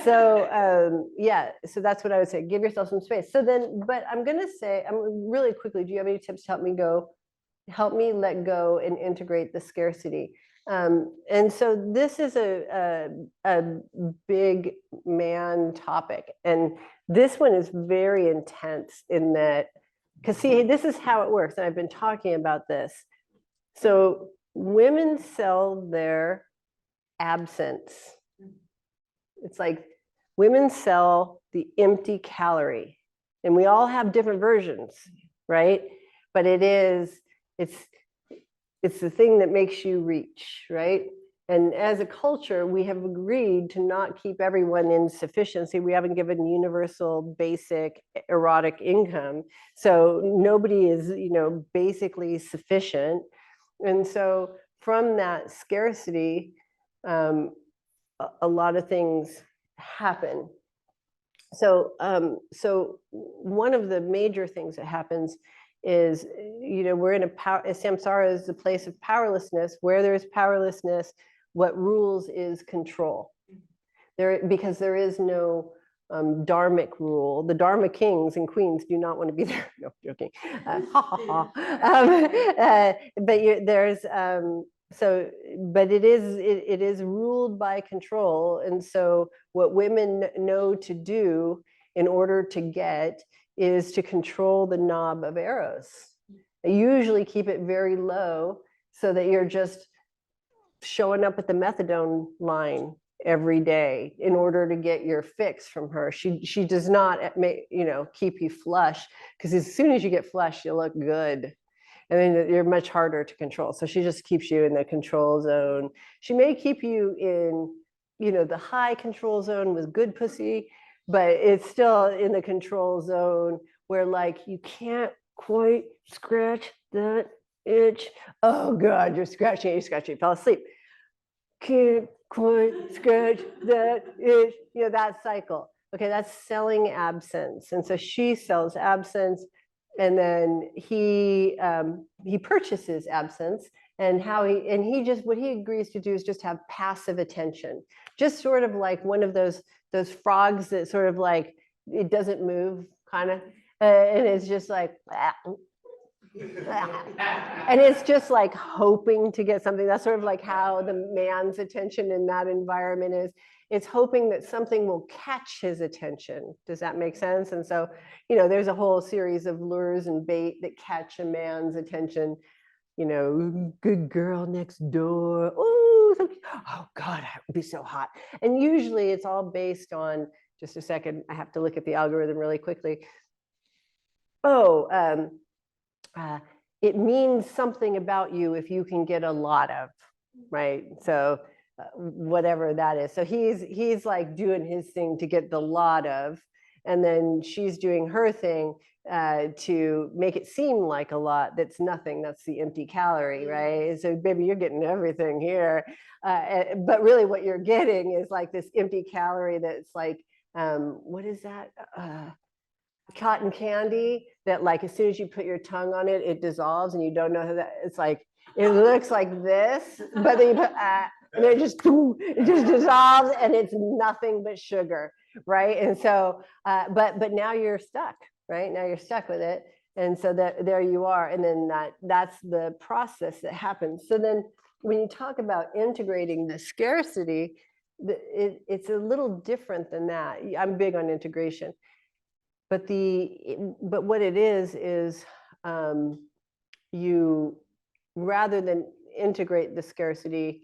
So yeah, so that's what I would say. Give yourself some space. So then, but I'm gonna say, really quickly, do you have any tips to help me let go and integrate the scarcity? And so this is a big man topic, and this one is very intense in that, because see, this is how it works, and I've been talking about this. So women sell their absence. It's like women sell the empty calorie, and we all have different versions, right? But it's the thing that makes you reach, right? And as a culture, we have agreed to not keep everyone in sufficiency. We haven't given universal basic erotic income. So nobody is, basically sufficient. And so from that scarcity, a lot of things happen. So one of the major things that happens is, we're in samsara is a place of powerlessness. Where there's powerlessness, what rules is control. Because there is no dharmic rule. The dharma kings and queens do not want to be there. No, joking. But So, but it is ruled by control. And so what women know to do in order to get is to control the knob of Eros. They usually keep it very low so that you're just showing up at the methadone line every day in order to get your fix from her. She does not make, keep you flush, because as soon as you get flush, you look good. And then you're much harder to control. So she just keeps you in the control zone. She may keep you in, the high control zone with good pussy, but it's still in the control zone where like you can't quite scratch that itch. Oh God, you're scratching, you fell asleep. Can't quite scratch that itch, that cycle. Okay, that's selling absence. And so she sells absence, and then he purchases absence, and what he agrees to do is just have passive attention, just sort of like one of those frogs that sort of like it doesn't move, kind of, and it's just like. And it's just like hoping to get something. That's sort of like how the man's attention in that environment is. It's hoping that something will catch his attention. Does that make sense? And so, there's a whole series of lures and bait that catch a man's attention. Good girl next door. Oh, God, it would be so hot. And usually it's all based on, just a second, I have to look at the algorithm really quickly. It means something about you if you can get a lot of, right? So whatever that is. So he's like doing his thing to get the lot of, and then she's doing her thing to make it seem like a lot that's nothing. That's the empty calorie, right? So baby, you're getting everything here. But really what you're getting is like this empty calorie that's like, what is that? Cotton candy that like as soon as you put your tongue on it, it dissolves, and you don't know how that. It's like it looks like this, but then you put and it just dissolves, and it's nothing but sugar, right? And so, but now you're stuck, right? Now you're stuck with it, and so that there you are, and then that's the process that happens. So then, when you talk about integrating the scarcity, it's a little different than that. I'm big on integration. But what it is you, rather than integrate the scarcity,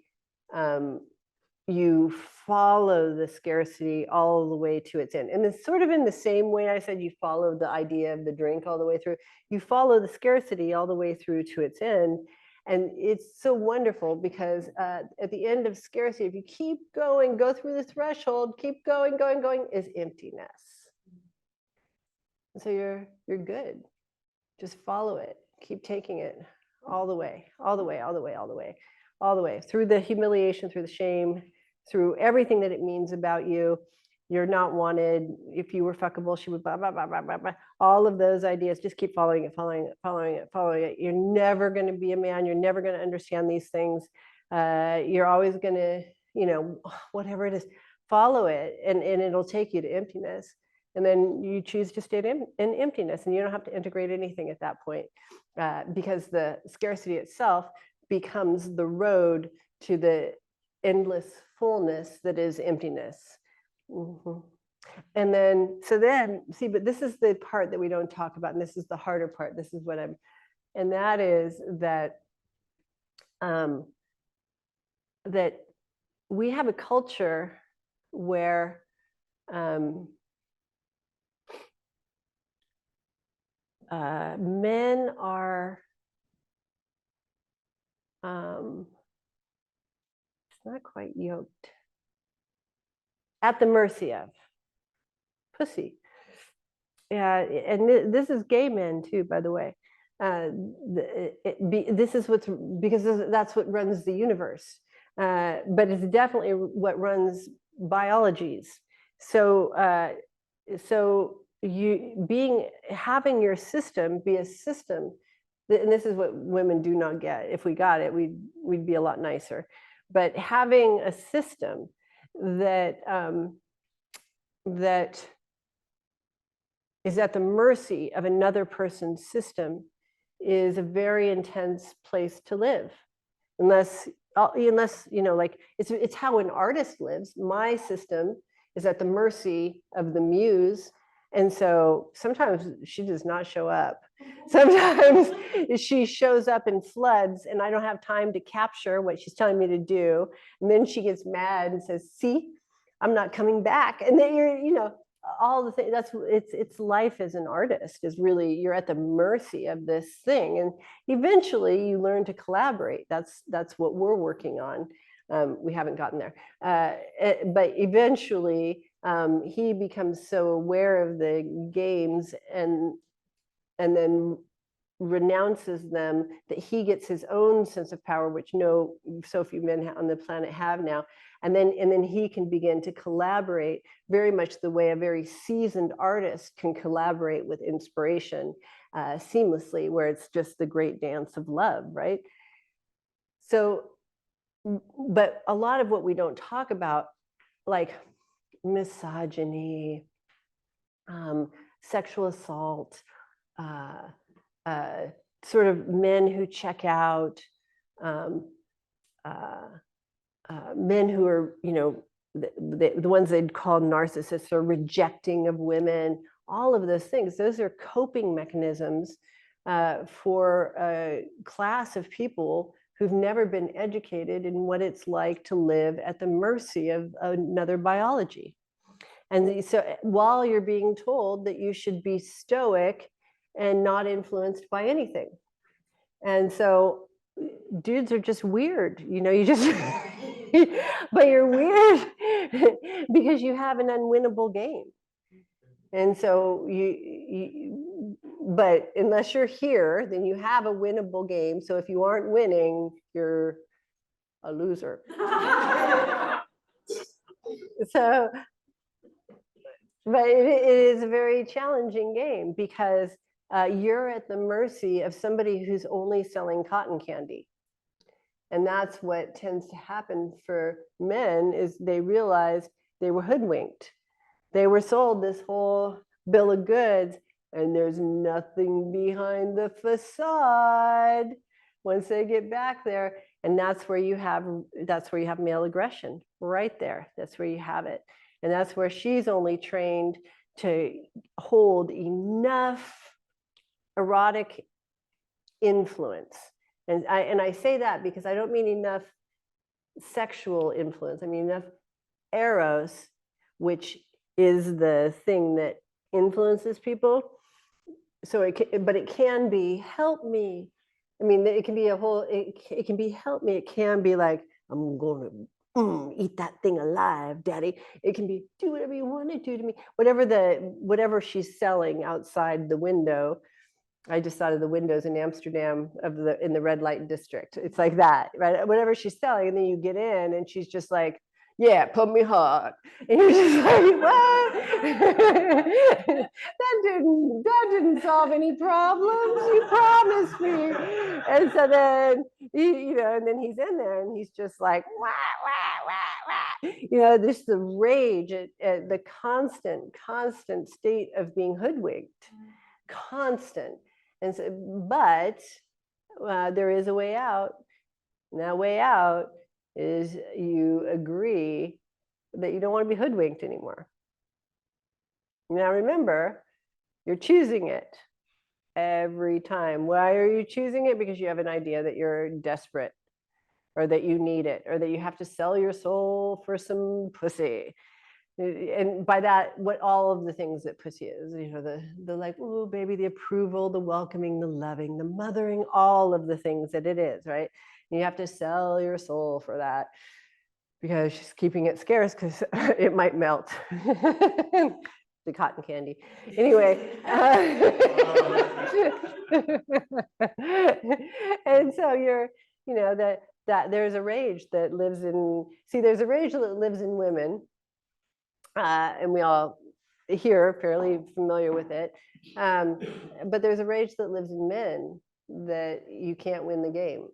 you follow the scarcity all the way to its end. And it's sort of in the same way I said you follow the idea of the drink all the way through. You follow the scarcity all the way through to its end. And it's so wonderful because at the end of scarcity, if you keep going, go through the threshold, keep going, is emptiness. So you're good. Just follow it. Keep taking it all the way through the humiliation, through the shame, through everything that it means about you. You're not wanted. If you were fuckable, she would blah, blah, blah, blah, blah, blah. All of those ideas, just keep following it. You're never going to be a man. You're never going to understand these things. You're always going to, whatever it is, follow it, and it'll take you to emptiness. And then you choose to stay in emptiness, and you don't have to integrate anything at that point, because the scarcity itself becomes the road to the endless fullness that is emptiness. Mm-hmm. And then, see, but this is the part that we don't talk about, and this is the harder part. This is what and that is that, that we have a culture where, men are, it's not quite yoked, at the mercy of pussy. Yeah, and this is gay men too, by the way. This is because that's what runs the universe, but it's definitely what runs biologies. So, having your system be a system, and this is what women do not get. If we got it, we'd be a lot nicer. But having a system that that is at the mercy of another person's system is a very intense place to live. unless like it's how an artist lives. My system is at the mercy of the muse, and so sometimes she does not show up. Sometimes she shows up in floods and I don't have time to capture what she's telling me to do, and then she gets mad and says, see, I'm not coming back. And then you're all the things. That's it's life as an artist is really, you're at the mercy of this thing, and eventually you learn to collaborate. That's what we're working on. We haven't gotten there, but eventually he becomes so aware of the games and then renounces them that he gets his own sense of power, which so few men on the planet have now. And then he can begin to collaborate very much the way a very seasoned artist can collaborate with inspiration seamlessly, where it's just the great dance of love, right? So, but a lot of what we don't talk about, like misogyny, sexual assault, sort of men who check out, men who are, the ones they'd call narcissists, or rejecting of women, all of those things, those are coping mechanisms for a class of people who've never been educated in what it's like to live at the mercy of another biology. And so while you're being told that you should be stoic and not influenced by anything. And so dudes are just weird, you just, but you're weird because you have an unwinnable game. And so but unless you're here, then you have a winnable game. So if you aren't winning, you're a loser. So, but it is a very challenging game because you're at the mercy of somebody who's only selling cotton candy. And that's what tends to happen for men, is they realize they were hoodwinked. They were sold this whole bill of goods, and there's nothing behind the facade once they get back there. And that's where you have male aggression right there. That's where you have it. And that's where she's only trained to hold enough erotic influence. And I say that because I don't mean enough sexual influence. I mean enough eros, which is the thing that influences people. So but it can be, help me. I mean, it can be it can be, help me. It can be like, I'm going to eat that thing alive, daddy. It can be, do whatever you want to do to me. Whatever she's selling outside the window. I just thought of the windows in Amsterdam in the red light district. It's like that, right? Whatever she's selling, and then you get in and she's just like, yeah, put me hard. And you're just like, what? that didn't solve any problems. You promised me. And so then, and then he's in there and he's just like, wah, wah, wah, wah. There's the rage, the constant state of being hoodwinked, constant. And so, but there is a way out. And that way out is you agree that you don't want to be hoodwinked anymore. Now remember, you're choosing it every time. Why are you choosing it? Because you have an idea that you're desperate, or that you need it, or that you have to sell your soul for some pussy. And by that, what all of the things that pussy is, the like, oh, baby, the approval, the welcoming, the loving, the mothering, all of the things that it is, right? And you have to sell your soul for that because she's keeping it scarce because it might melt. The cotton candy. Anyway. And so you're, that there's a rage that lives in, there's a rage that lives in women. And we all here are fairly familiar with it. But there's a rage that lives in men that you can't win the game.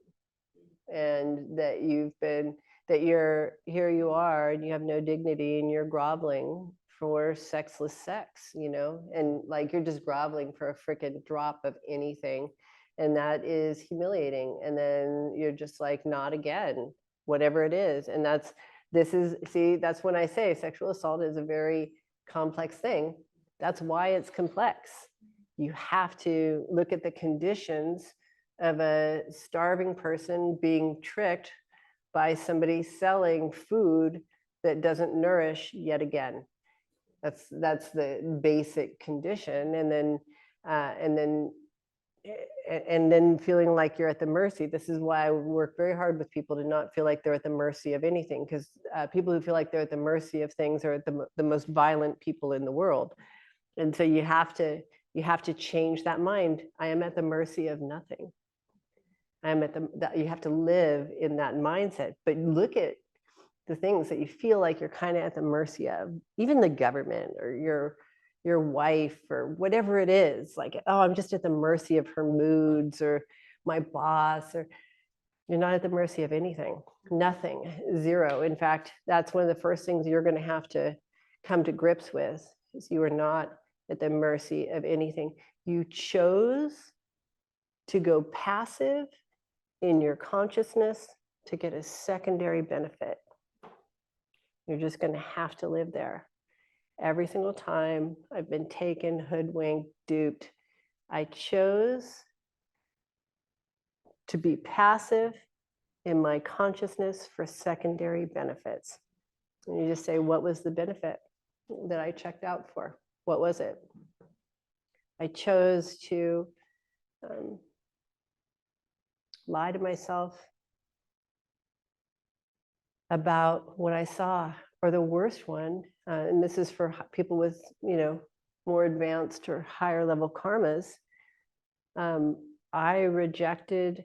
And that here you are and you have no dignity and you're groveling for sexless sex, and like you're just groveling for a freaking drop of anything. And that is humiliating. And then you're just like, not again, whatever it is. And that's when I say sexual assault is a very complex thing. That's why it's complex. You have to look at the conditions of a starving person being tricked by somebody selling food that doesn't nourish yet again. That's the basic condition. And then feeling like you're at the mercy. This is why I work very hard with people to not feel like they're at the mercy of anything, because people who feel like they're at the mercy of things are the most violent people in the world. And so you have to change that mind. I am at the mercy of nothing. You have to live in that mindset, but look at the things that you feel like you're kind of at the mercy of, even the government or your wife or whatever it is, like, oh, I'm just at the mercy of her moods or my boss, or you're not at the mercy of anything, nothing, zero. In fact, that's one of the first things you're going to have to come to grips with, is you are not at the mercy of anything. You chose to go passive in your consciousness to get a secondary benefit. You're just going to have to live there. Every single time I've been taken, hoodwinked, duped, I chose to be passive in my consciousness for secondary benefits. And you just say, what was the benefit that I checked out for? What was it? I chose to lie to myself about what I saw, or the worst one, and this is for people with, more advanced or higher level karmas. I rejected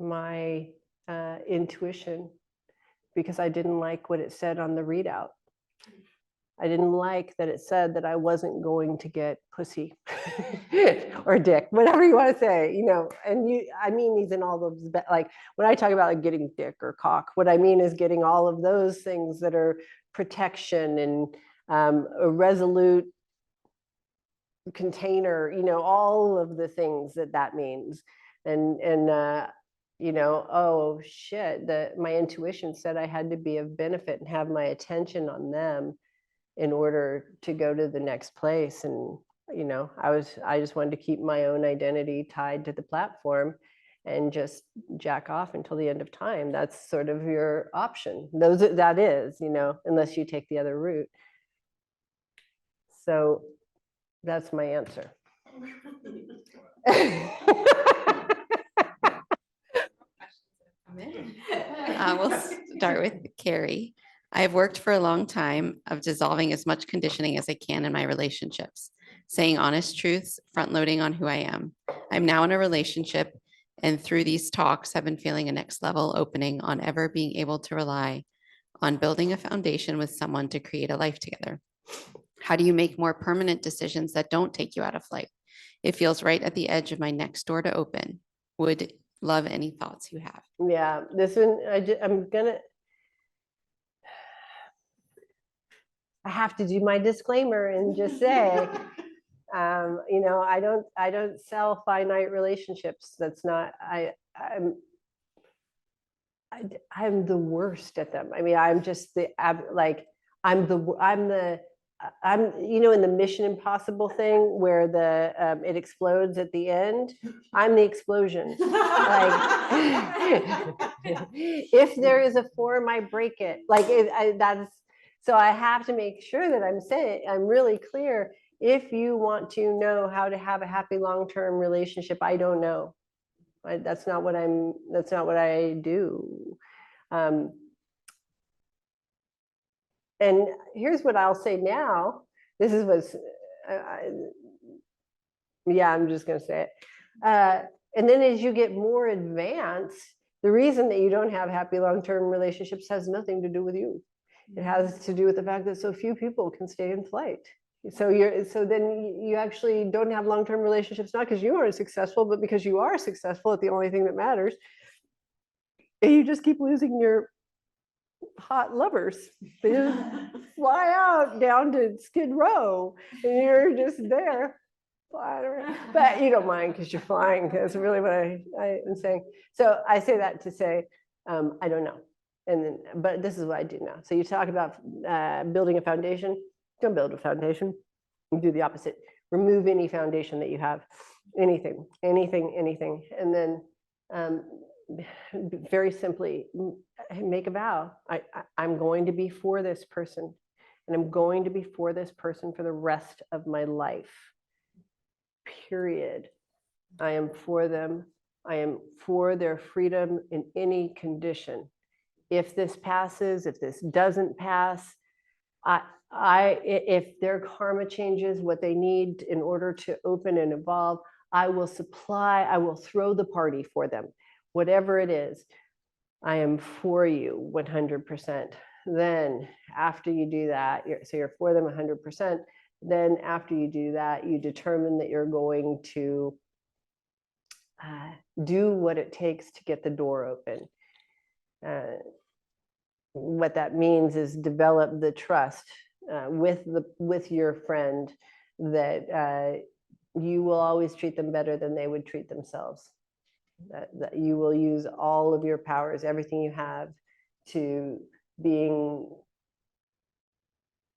my intuition because I didn't like what it said on the readout. I didn't like that it said that I wasn't going to get pussy or dick, whatever you want to say, and I mean these in all those, like when I talk about like getting dick or cock, what I mean is getting all of those things that are protection and a resolute container, all of the things that means. And oh shit, my intuition said I had to be of benefit and have my attention on them in order to go to the next place. And, I just wanted to keep my own identity tied to the platform and just jack off until the end of time. That's sort of your option. That is, unless you take the other route. So that's my answer. We'll start with Carrie. I have worked for a long time of dissolving as much conditioning as I can in my relationships, saying honest truths, front loading on who I am. I'm now in a relationship, and through these talks have been feeling a next level opening on ever being able to rely on building a foundation with someone to create a life together. How do you make more permanent decisions that don't take you out of flight? It feels right at the edge of my next door to open. Would love any thoughts you have. Yeah, this one, I have to do my disclaimer and just say, I don't sell finite relationships. That's not, I'm the worst at them. I mean, I'm just I'm in the Mission Impossible thing where it explodes at the end. I'm the explosion. If there is a form, I break it. So I have to make sure that I'm really clear. If you want to know how to have a happy long-term relationship, I don't know. That's not what I do. And here's what I'll say now. This is what's, I'm just going to say it. And then as you get more advanced, the reason that you don't have happy long-term relationships has nothing to do with you. It has to do with the fact that so few people can stay in flight. So then you actually don't have long-term relationships, not because you aren't successful, but because you are successful at the only thing that matters. And you just keep losing your hot lovers. They just fly out down to Skid Row and you're just there. flattering, but you don't mind because you're flying. That's really what I am saying. So I say that to say, I don't know. And then, but this is what I do now. So you talk about building a foundation. Don't build a foundation. You do the opposite. Remove any foundation that you have, anything. And then very simply make a vow. I'm going to be for this person, and I'm going to be for this person for the rest of my life. Period. I am for them. I am for their freedom in any condition. If this passes, if this doesn't pass, if their karma changes what they need in order to open and evolve, I will throw the party for them. Whatever it is, I am for you 100%. Then after you do that, so you're for them 100%. Then after you do that, you determine that you're going to do what it takes to get the door open. What that means is develop the trust with your friend that you will always treat them better than they would treat themselves. That you will use all of your powers, everything you have, to being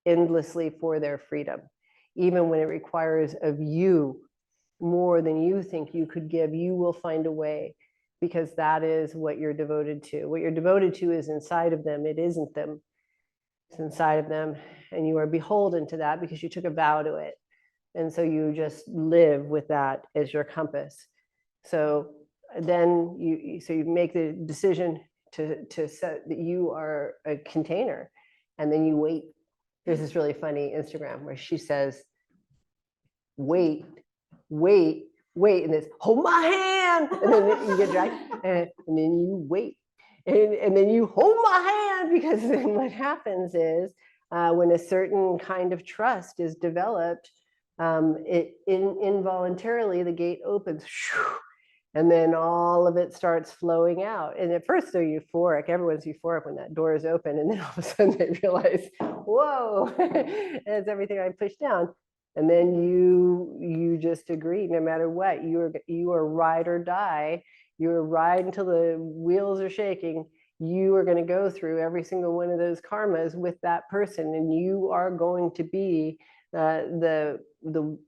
endlessly for their freedom, even when it requires of you more than you think you could give. You will find a way, because that is what you're devoted to. What you're devoted to is inside of them. It isn't them. It's inside of them. And you are beholden to that because you took a vow to it. And so you just live with that as your compass. So then you make the decision to set that you are a container, and then you wait. There's this really funny Instagram where she says, wait, and it's hold my hand, and then you get dragged, and then you wait, and then you hold my hand, because then what happens is when a certain kind of trust is developed, involuntarily the gate opens, and then all of it starts flowing out. And at first they're euphoric. Everyone's euphoric when that door is open, and then all of a sudden they realize, whoa, that's everything I pushed down. And then you just agree, no matter what, you are ride or die. You're ride until the wheels are shaking. You are going to go through every single one of those karmas with that person, and you are going to be the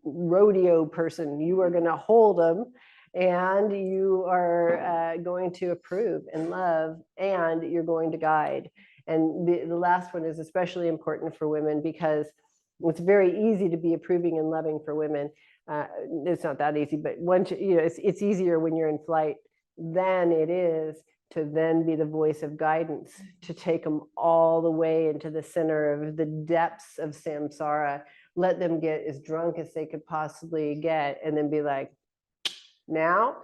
rodeo person. You are going to hold them, and you are going to approve and love, and you're going to guide. And the last one is especially important for women, because it's very easy to be approving and loving for women. It's not that easy, but once it's easier when you're in flight than it is to then be the voice of guidance, to take them all the way into the center of the depths of samsara, let them get as drunk as they could possibly get, and then be like, now,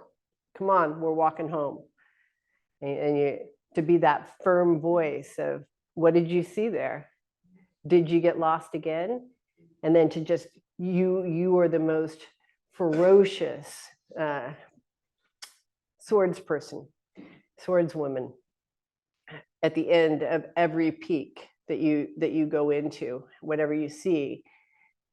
come on, we're walking home. And you to be that firm voice of, what did you see there? Did you get lost again? And then to just, you are the most ferocious swordsperson, swordswoman at the end of every peak that you go into, whatever you see,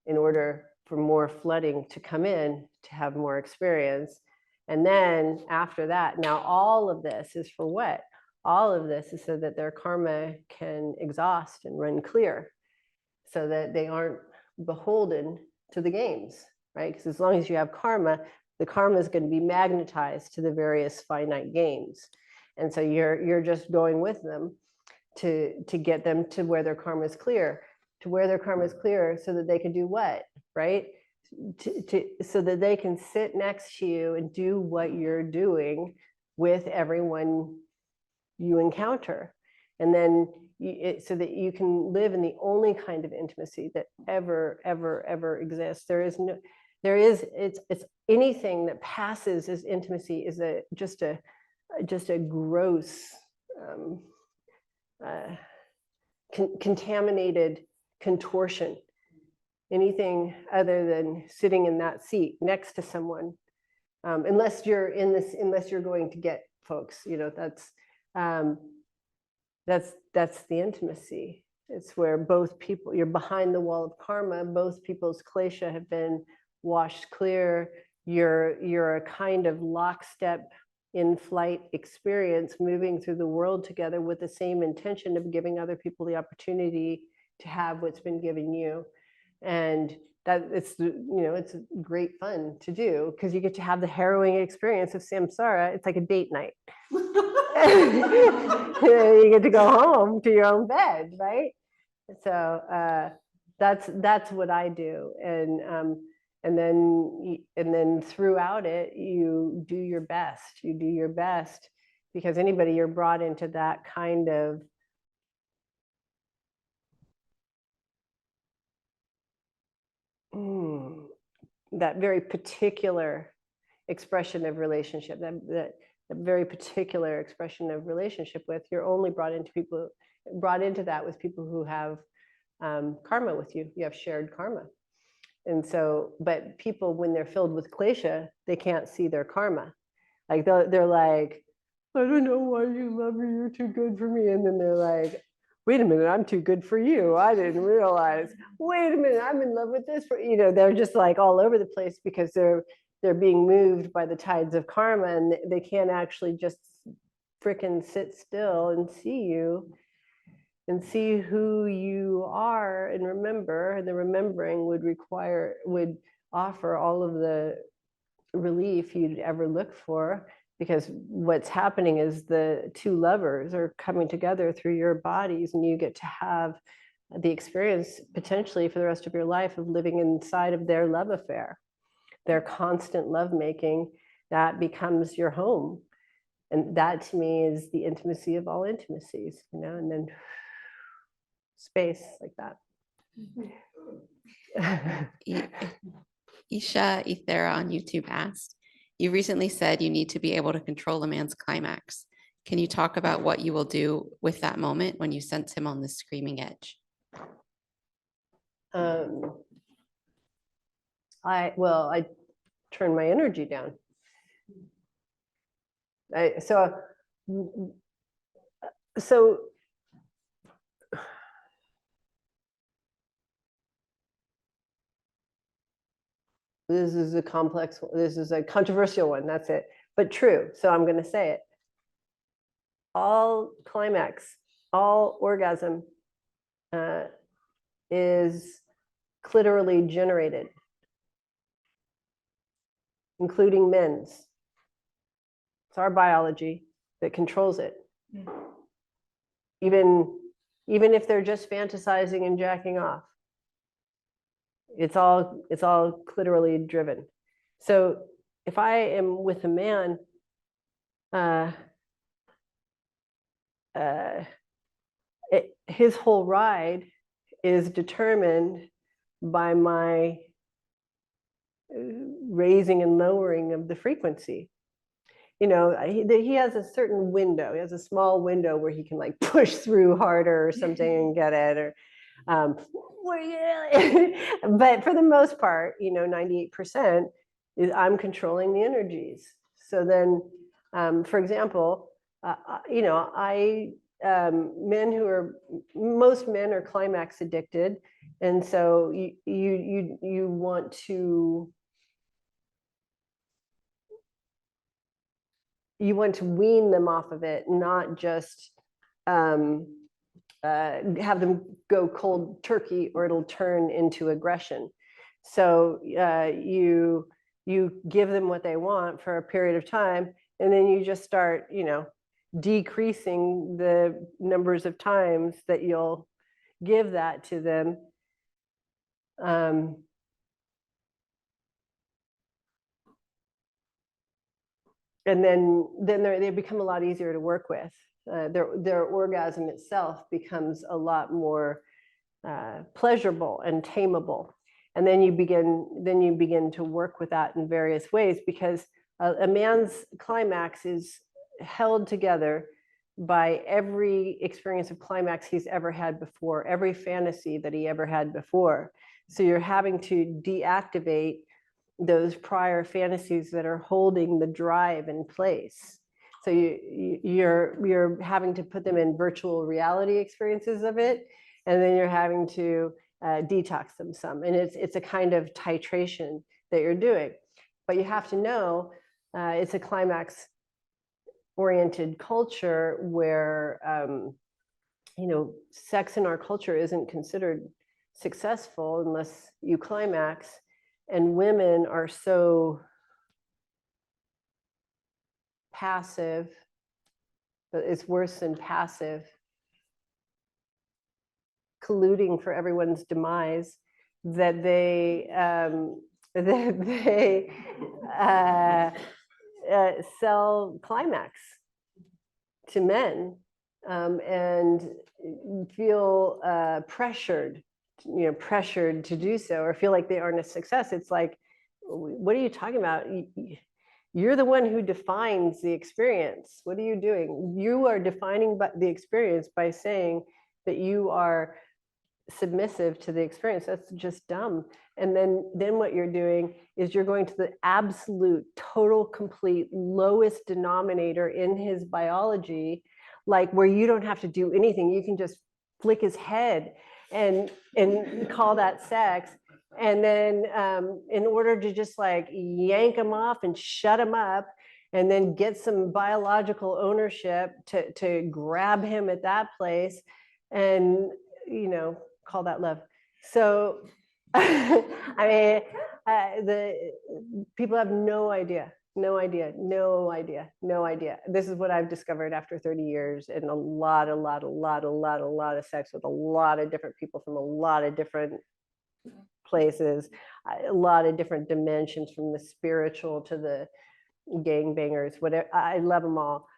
in order for more flooding to come in, to have more experience. And then after that, now all of this is for what? All of this is so that their karma can exhaust and run clear, so that they aren't beholden to the games, right? Because as long as you have karma, the karma is going to be magnetized to the various finite games. And so you're just going with them to get them to where their karma is clear, so that they can do what, right? So that they can sit next to you and do what you're doing with everyone you encounter. And then so that you can live in the only kind of intimacy that ever exists. It's anything that passes as intimacy is just a gross, contaminated contortion. Anything other than sitting in that seat next to someone, unless you're going to get folks, that's the intimacy. It's where both people, you're behind the wall of karma, both people's klesha have been washed clear. You're a kind of lockstep in-flight experience, moving through the world together with the same intention of giving other people the opportunity to have what's been given you. And that it's great fun to do, because you get to have the harrowing experience of samsara. It's like a date night. You get to go home to your own bed, right? So that's what I do. And then throughout it, you do your best. You do your best, because anybody you're brought into that kind of that very particular expression of relationship, that very particular expression of relationship with, you're only brought into that with people who have karma with you. You have shared karma. And so, but people, when they're filled with klesha, they can't see their karma. Like they're like, I don't know why you love me, you're too good for me. And then they're like, wait a minute, I'm too good for you. I didn't realize. Wait a minute, I'm in love with this. They're just like all over the place, because they're being moved by the tides of karma, and they can't actually just frickin' sit still and see you and see who you are and remember. And the remembering would offer all of the relief you'd ever look for, because what's happening is the two lovers are coming together through your bodies, and you get to have the experience potentially for the rest of your life of living inside of their love affair, their constant lovemaking. That becomes your home. And that, to me, is the intimacy of all intimacies, and then space like that. Isha Ethera on YouTube asked, you recently said you need to be able to control a man's climax. Can you talk about what you will do with that moment when you sense him on the screaming edge? I turn my energy down. So this is a complex, this is a controversial one, that's it, but true. So I'm going to say it. All climax, all orgasm is clitorally generated, including men's. It's our biology that controls it. Even if they're just fantasizing and jacking off. It's all clitorally driven. So if I am with a man, his whole ride is determined by my raising and lowering of the frequency. He has a certain window. He has a small window where he can like push through harder or something and get it, or but for the most part, 98% is I'm controlling the energies. So then, for example, most men are climax addicted, and so you want to wean them off of it, not just have them go cold turkey, or it'll turn into aggression. So you give them what they want for a period of time, and then you just start, decreasing the numbers of times that you'll give that to them. And then they become a lot easier to work with. Their orgasm itself becomes a lot more pleasurable and tameable. And then you begin to work with that in various ways, because a man's climax is held together by every experience of climax he's ever had before, every fantasy that he ever had before. So you're having to deactivate those prior fantasies that are holding the drive in place. So you're having to put them in virtual reality experiences of it, and then you're having to detox them some. And it's a kind of titration that you're doing. But you have to know it's a climax oriented culture where, sex in our culture isn't considered successful unless you climax, and women are so passive, but it's worse than passive, colluding for everyone's demise, that they sell climax to men, and feel pressured to do so, or feel like they aren't a success. It's like, what are you talking about? You're the one who defines the experience. What are you doing? You are defining the experience by saying that you are submissive to the experience. That's just dumb. And then what you're doing is you're going to the absolute, total, complete lowest denominator in his biology, like where you don't have to do anything. You can just flick his head and call that sex. And then in order to just like yank him off and shut him up, and then get some biological ownership to grab him at that place, and call that love. So I mean, the people have no idea. This is what I've discovered after 30 years, and a lot of sex with a lot of different people from a lot of different places, a lot of different dimensions, from the spiritual to the gangbangers, whatever. I love them all.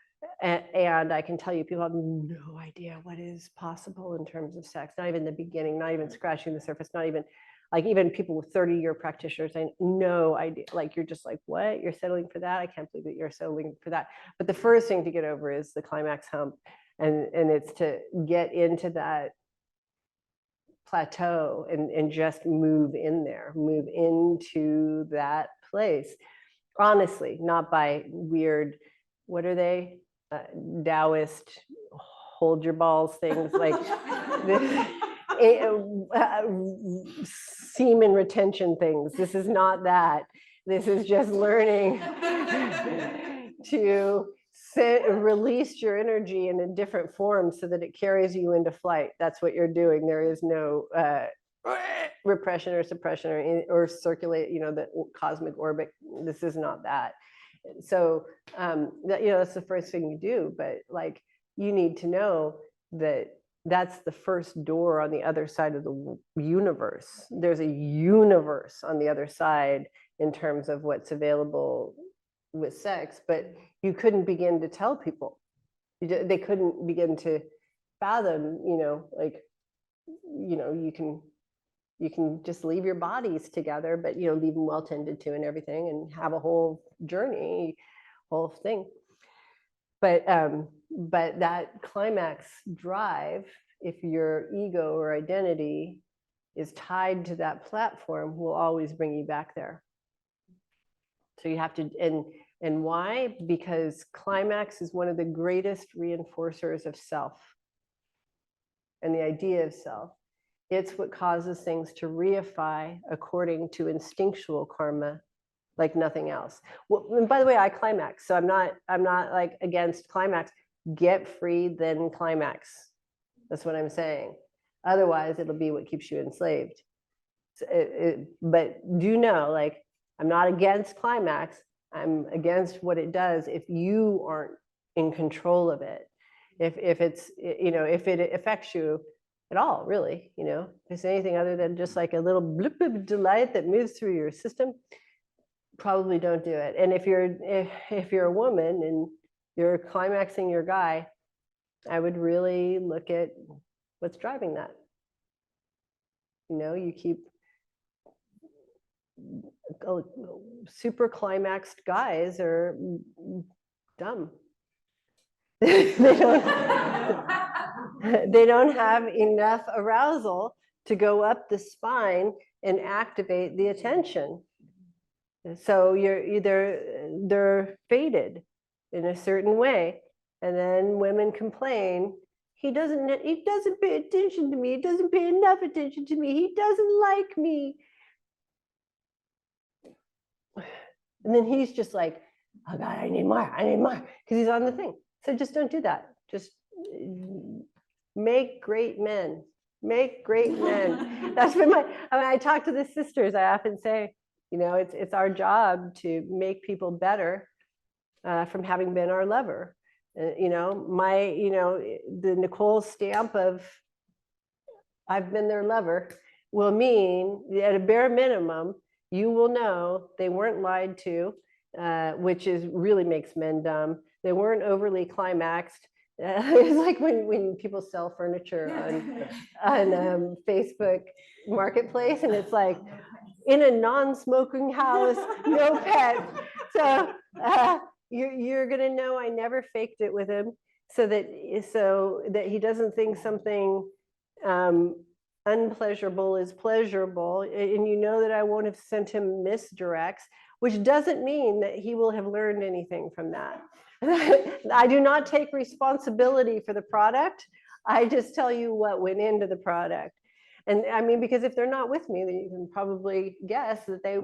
And I can tell you, people have no idea what is possible in terms of sex, not even the beginning, not even scratching the surface, not even like even people with 30-year practitioners, I no idea. Like, you're just like, what? You're settling for that? I can't believe that you're settling for that. But the first thing to get over is the climax hump. And it's to get into that plateau and just move in there, move into that place. Honestly, not by weird, what are they? Taoist, hold your balls things like this, semen retention things. This is not that. This is just learning to release your energy in a different form so that it carries you into flight. That's what you're doing. There is no repression or suppression or circulate, the cosmic orbit. This is not that. So that's the first thing you do. But like, you need to know that that's the first door on the other side of the universe. There's a universe on the other side in terms of what's available with sex, but you couldn't begin to tell people. They couldn't begin to fathom, you can just leave your bodies together, but leave them well tended to and everything, and have a whole journey, whole thing. But that climax drive, if your ego or identity is tied to that platform, will always bring you back there. So you have to, and why? Because climax is one of the greatest reinforcers of self and the idea of self. It's what causes things to reify according to instinctual karma, like nothing else. Well, and by the way, I climax, so I'm not like against climax. Get free, then climax. That's what I'm saying. Otherwise, it'll be what keeps you enslaved. But do know, like, I'm not against climax. I'm against what it does if you aren't in control of it. If it's, if it affects you at all, really, if it's anything other than just like a little blip of delight that moves through your system, probably don't do it. And if you're a woman and you're climaxing your guy, I would really look at what's driving that. You keep super climaxed guys are dumb. They don't have enough arousal to go up the spine and activate the attention. So they're fated in a certain way. And then women complain, he doesn't pay attention to me. He doesn't pay enough attention to me. He doesn't like me. And then he's just like, oh God, I need more, because he's on the thing. So just don't do that. Just make great men. Make great men. That's been I talk to the sisters, I often say, it's our job to make people better from having been our lover. The Nicole stamp of I've been their lover will mean at a bare minimum, you will know they weren't lied to, which really makes men dumb. They weren't overly climaxed. It's like when people sell furniture on Facebook Marketplace, and it's like in a non-smoking house, no pets. So you're gonna know I never faked it with him, so that he doesn't think something unpleasurable is pleasurable, and that I won't have sent him misdirects, which doesn't mean that he will have learned anything from that. I do not take responsibility for the product. I just tell you what went into the product. And I mean, because if they're not with me, then you can probably guess that they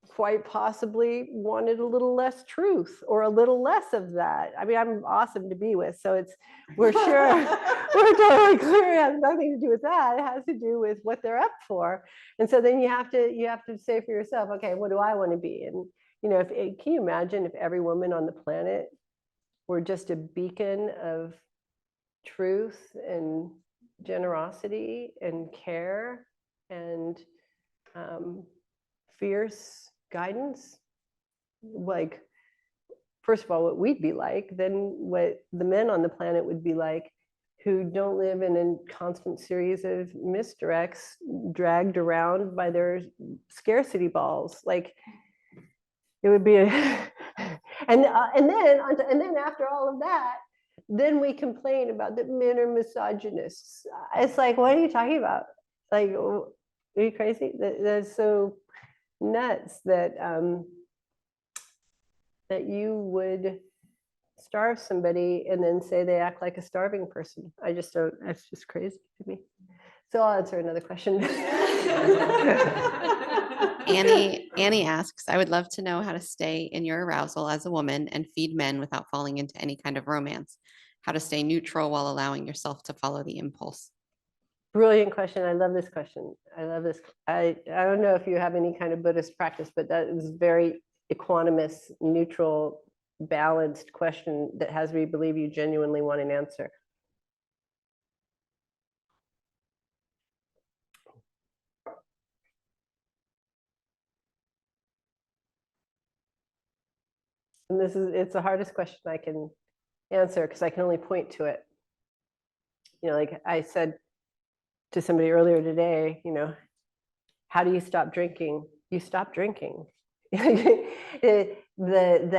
quite possibly wanted a little less truth or a little less of that. I mean, I'm awesome to be with, so we're totally clear it has nothing to do with that. It has to do with what they're up for. And so then you have to say for yourself, okay, what do I want to be? And can you imagine if every woman on the planet were just a beacon of truth and generosity and care and fierce guidance? Like, first of all, what we'd be like, then what the men on the planet would be like, who don't live in a constant series of misdirects, dragged around by their scarcity balls. Like, it would be and then after all of that, then we complain about that men are misogynists. It's like, what are you talking about? Like, are you crazy? That's so nuts that that you would starve somebody and then say they act like a starving person. I just don't. That's just crazy to me. So I'll answer another question. Annie asks, I would love to know how to stay in your arousal as a woman and feed men without falling into any kind of romance. How to stay neutral while allowing yourself to follow the impulse. Brilliant question. I love this question. I love this. I don't know if you have any kind of Buddhist practice, but that is very equanimous, neutral, balanced question that has me believe you genuinely want an answer. And it's the hardest question I can answer because I can only point to it. Like I said to somebody earlier today, how do you stop drinking? You stop drinking. The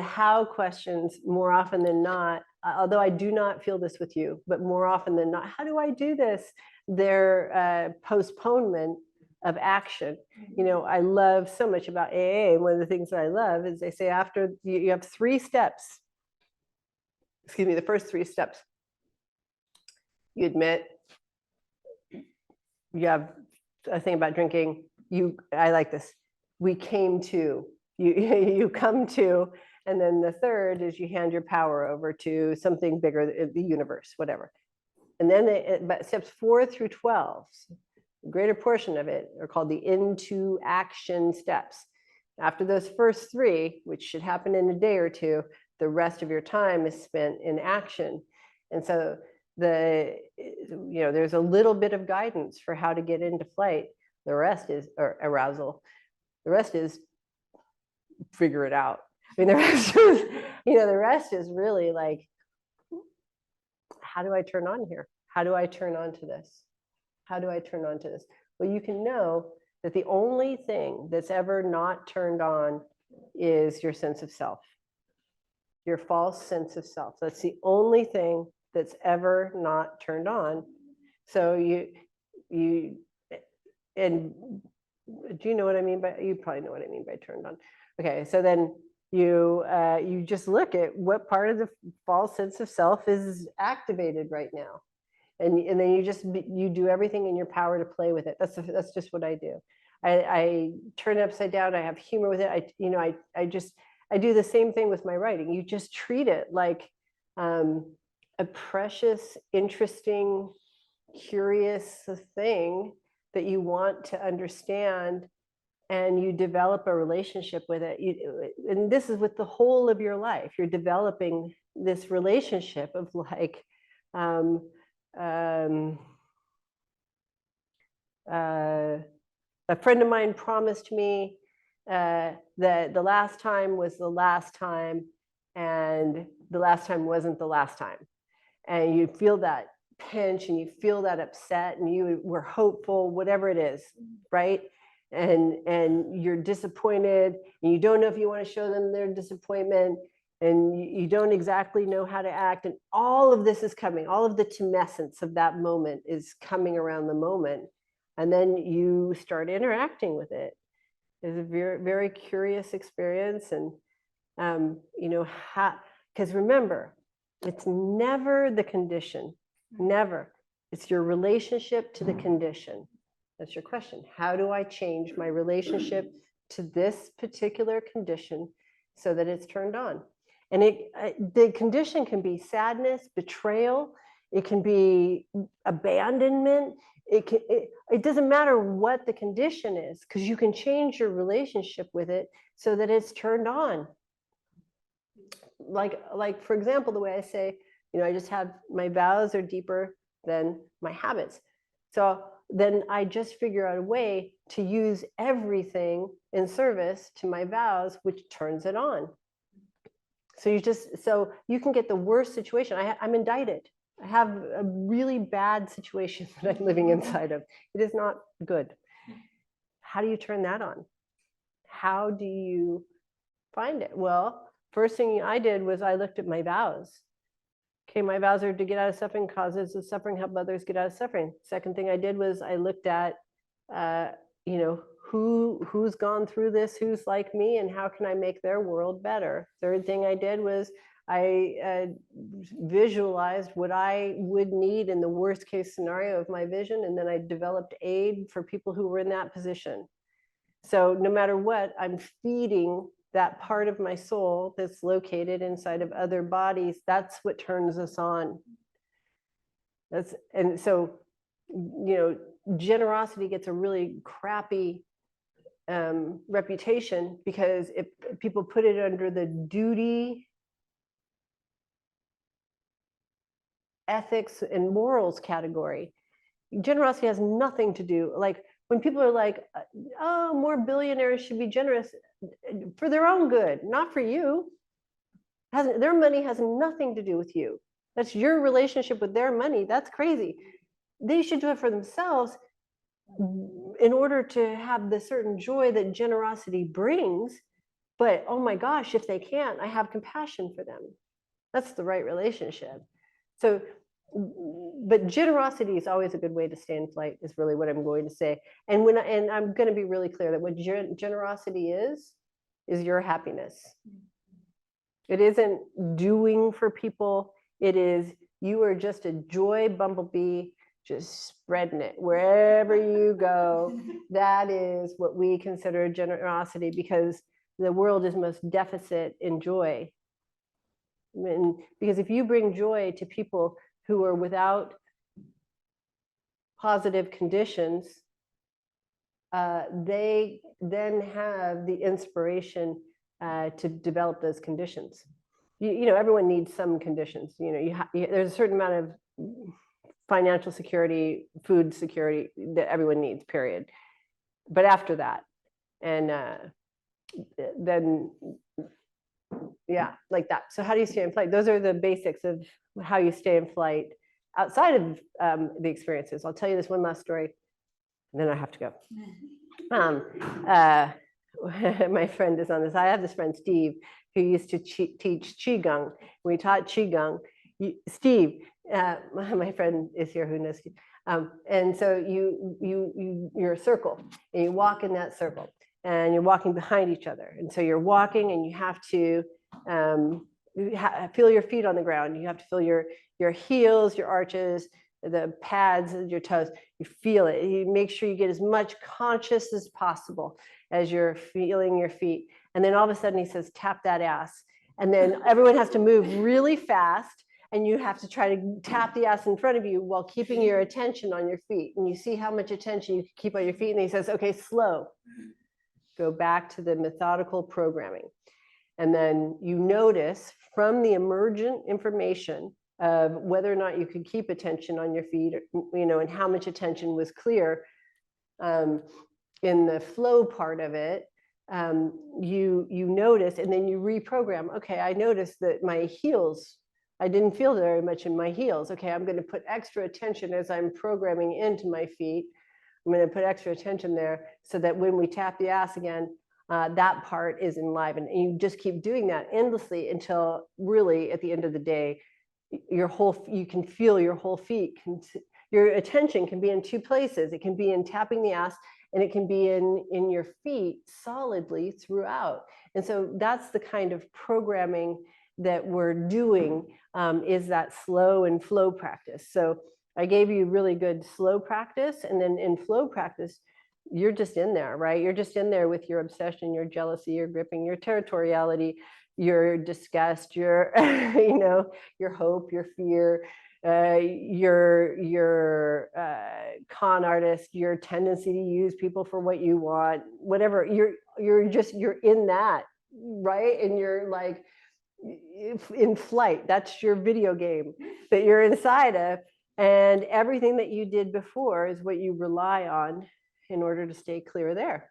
how questions, more often than not, although I do not feel this with you, but more often than not, how do I do this? They're postponement of action. I love so much about AA. One of the things that I love is they say after you have 3 steps, excuse me, the first 3 steps, you admit, you have a thing about drinking. I like this. We came to, you come to, and then the third is you hand your power over to something bigger, the universe, whatever. And then but steps 4 through 12, a greater portion of it are called the into action steps. After those first 3, which should happen in a day or 2, the rest of your time is spent in action. And so there's a little bit of guidance for how to get into flight. The rest is, or arousal. The rest is figure it out. I mean, the rest is really like, how do I turn on here? How do I turn on to this? How do I turn on to this? Well, you can know that the only thing that's ever not turned on is your sense of self, your false sense of self. That's the only thing that's ever not turned on. So and do you know what I mean by, you probably know what I mean by turned on. Okay, so then you just look at what part of the false sense of self is activated right now. And then you do everything in your power to play with it. That's just what I do. I turn it upside down. I have humor with it. I do the same thing with my writing. You just treat it like a precious, interesting, curious thing that you want to understand, and you develop a relationship with it. And this is with the whole of your life. You're developing this relationship of like, a friend of mine promised me that the last time was the last time, and the last time wasn't the last time. And you feel that pinch, and you feel that upset, and you were hopeful, whatever it is, right? And you're disappointed, and you don't know if you want to show them their disappointment, and you don't exactly know how to act. And all of this is coming, all of the tumescence of that moment is coming around the moment. And then you start interacting with it. It's a very, very curious experience. And, because remember, it's never the condition, never. It's your relationship to the condition. That's your question. How do I change my relationship to this particular condition so that it's turned on? And the condition can be sadness, betrayal. It can be abandonment. It doesn't matter what the condition is, because you can change your relationship with it so that it's turned on. Like for example, the way I say, I just have, my vows are deeper than my habits. So then I just figure out a way to use everything in service to my vows, which turns it on. So you can get the worst situation. I'm indicted. I have a really bad situation that I'm living inside of. It is not good. How do you turn that on? How do you find it? Well, first thing I did was I looked at my vows. Okay, my vows are to get out of suffering, causes of suffering, help others get out of suffering. Second thing I did was I looked at, who's gone through this, who's like me, and how can I make their world better. Third thing I did was I visualized what I would need in the worst case scenario of my vision, and then I developed aid for people who were in that position. So no matter what, I'm feeding that part of my soul that's located inside of other bodies. That's what turns us on. And so, generosity gets a really crappy reputation, because if people put it under the duty, ethics, and morals category. Generosity has nothing to do, like when people are like, oh, more billionaires should be generous, for their own good, not for you. Their money has nothing to do with you. That's your relationship with their money. That's crazy. They should do it for themselves in order to have the certain joy that generosity brings. But oh my gosh, if they can't, I have compassion for them. That's the right relationship. So, but generosity is always a good way to stay in flight, is really what I'm going to say. And I'm going to be really clear that what generosity is your happiness. It isn't doing for people. It is, you are just a joy bumblebee, just spreading it wherever you go. That is what we consider generosity, because the world is most deficit in joy. Because if you bring joy to people who are without positive conditions, they then have the inspiration to develop those conditions. Everyone needs some conditions. There's a certain amount of financial security, food security that everyone needs, period. But after that, and then, yeah, like that. So how do you stay in flight? Those are the basics of how you stay in flight outside of the experiences. I'll tell you this one last story, and then I have to go. My friend is on this. I have this friend, Steve, who used to teach Qigong. We taught Qigong. Steve, my friend is here who knows Steve. And so you're a circle, and you walk in that circle, and you're walking behind each other. And so you're walking, and you have to feel your feet on the ground. You have to feel your heels, your arches, the pads of your toes. You feel it. You make sure you get as much conscious as possible as you're feeling your feet. And then all of a sudden he says, tap that ass. And then everyone has to move really fast. And you have to try to tap the ass in front of you while keeping your attention on your feet. And you see how much attention you can keep on your feet. And he says, okay, slow. Go back to the methodical programming. And then you notice from the emergent information of whether or not you could keep attention on your feet, and how much attention was clear in the flow part of it. You notice, and then you reprogram. Okay, I noticed that my heels, I didn't feel very much in my heels. Okay, I'm going to put extra attention as I'm programming into my feet. I'm going to put extra attention there so that when we tap the ass again, that part is enlivened. And you just keep doing that endlessly until really at the end of the day, you can feel your whole feet. Your attention can be in two places. It can be in tapping the ass, and it can be in your feet solidly throughout. And so that's the kind of programming that we're doing, is that slow and flow practice. So I gave you really good slow practice, and then in flow practice, you're just in there, right? You're just in there with your obsession, your jealousy, your gripping, your territoriality, your disgust, your, your hope, your fear, your con artist, your tendency to use people for what you want, whatever. You're in that, right? And you're like in flight. That's your video game that you're inside of. And everything that you did before is what you rely on in order to stay clear there.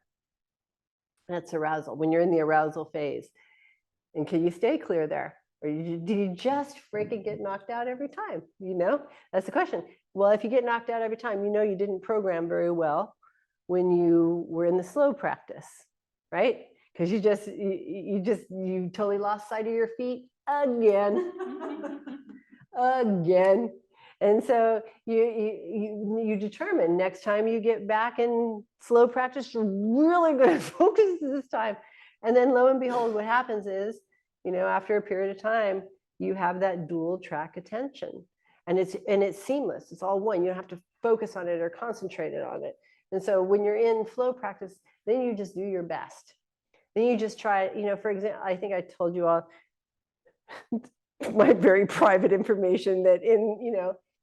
That's arousal, when you're in the arousal phase. And can you stay clear there? Or do you just freaking get knocked out every time? That's the question. Well, if you get knocked out every time, you didn't program very well when you were in the slow practice, right? Because you totally lost sight of your feet again. Again. And so you determine next time you get back in slow practice, you're really going to focus this time. And then lo and behold, what happens is, after a period of time, you have that dual track attention, and it's seamless. It's all one. You don't have to focus on it or concentrate on it. And so when you're in flow practice, then you just do your best. Then you just try, for example, I think I told you all my very private information that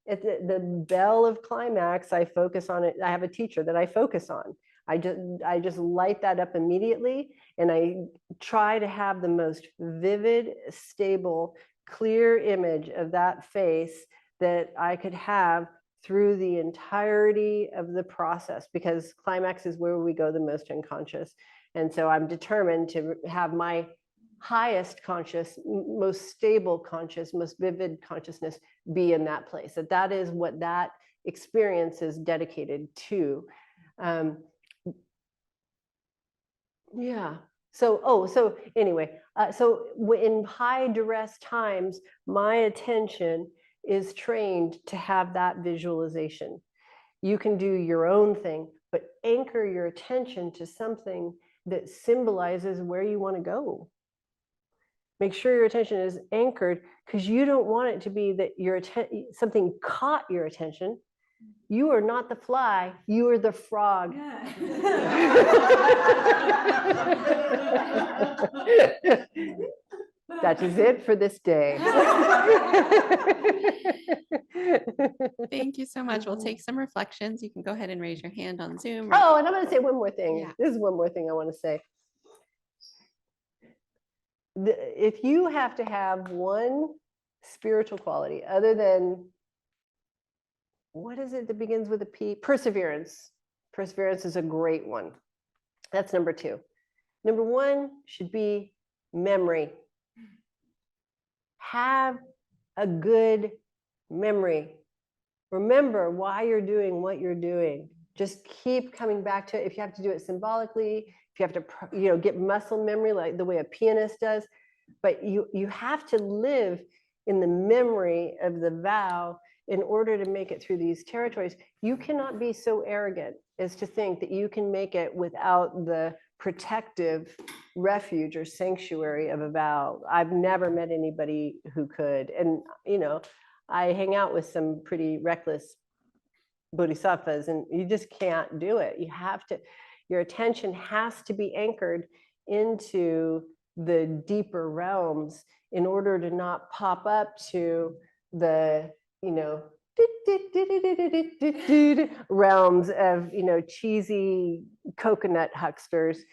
at the bell of climax, I focus on it. I have a teacher that I focus on. I just light that up immediately, and I try to have the most vivid, stable, clear image of that face that I could have through the entirety of the process, because climax is where we go the most unconscious. And so I'm determined to have my highest conscious, most stable conscious, most vivid consciousness be in that place. That is what that experience is dedicated to. Yeah. So anyway, so in high duress times, my attention is trained to have that visualization. You can do your own thing, but anchor your attention to something that symbolizes where you want to go. Make sure your attention is anchored, because you don't want it to be that something caught your attention. You are not the fly, you are the frog. That is it for this day. Thank you so much. We'll take some reflections. You can go ahead and raise your hand on Zoom. Oh, and I'm going to say one more thing. Yeah. This is one more thing I want to say. If you have to have one spiritual quality other than, what is it that begins with a P? Perseverance. Perseverance is a great one. That's number 2. Number 1 should be memory. Have a good memory. Remember why you're doing what you're doing. Just keep coming back to it. If you have to do it symbolically, if you have to, get muscle memory like the way a pianist does, but you have to live in the memory of the vow in order to make it through these territories. You cannot be so arrogant as to think that you can make it without the protective refuge or sanctuary of a vow. I've never met anybody who could. And, I hang out with some pretty reckless bodhisattvas, and you just can't do it. You have to, your attention has to be anchored into the deeper realms in order to not pop up to the, realms of, cheesy coconut hucksters.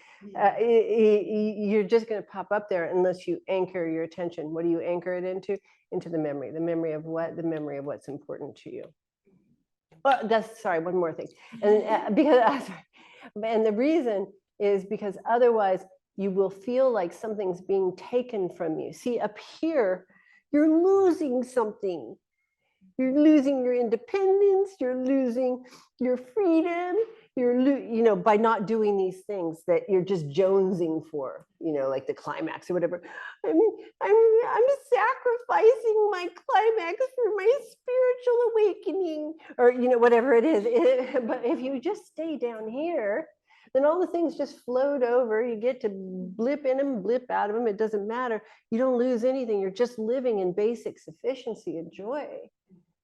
You're just going to pop up there unless you anchor your attention. What do you anchor it into? Into the memory. The memory of what? The memory of what's important to you. Well, sorry, one more thing. And and the reason is because otherwise you will feel like something's being taken from you. See, up here, you're losing something. You're losing your independence, you're losing your freedom, by not doing these things that you're just jonesing for, like the climax or whatever. I'm sacrificing my climax for my spiritual awakening, or whatever it is. But if you just stay down here, then all the things just float over. You get to blip in them, blip out of them. It doesn't matter. You don't lose anything. You're just living in basic sufficiency and joy.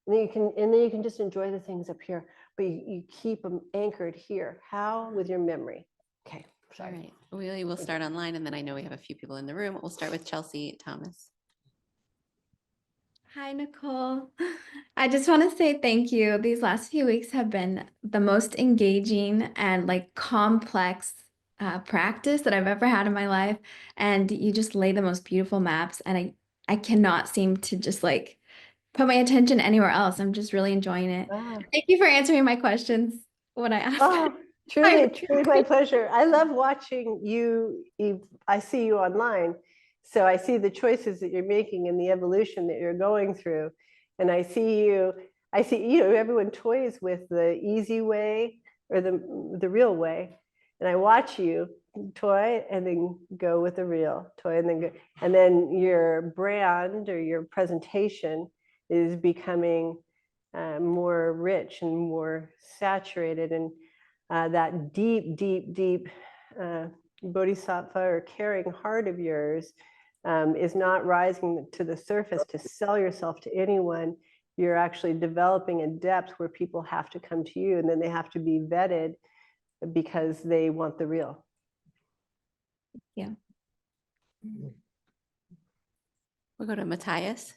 And then you can just enjoy the things up here, but you keep them anchored here. How? With your memory. Okay. All right. We will start online, and then I know we have a few people in the room. We'll start with Chelsea Thomas. Hi, Nicole. I just want to say thank you. These last few weeks have been the most engaging and complex practice that I've ever had in my life. And you just lay the most beautiful maps. And I cannot seem to just put my attention anywhere else. I'm just really enjoying it. Ah. Thank you for answering my questions when I asked. Oh, truly my pleasure. I love watching you. I see you online. So I see the choices that you're making and the evolution that you're going through. And I see, everyone toys with the easy way or the real way. And I watch you toy and then go with the real, toy and then go. And then your brand or your presentation is becoming more rich and more saturated. And that deep, deep, deep bodhisattva or caring heart of yours is not rising to the surface to sell yourself to anyone. You're actually developing a depth where people have to come to you, and then they have to be vetted because they want the real. Yeah. We'll go to Matthias.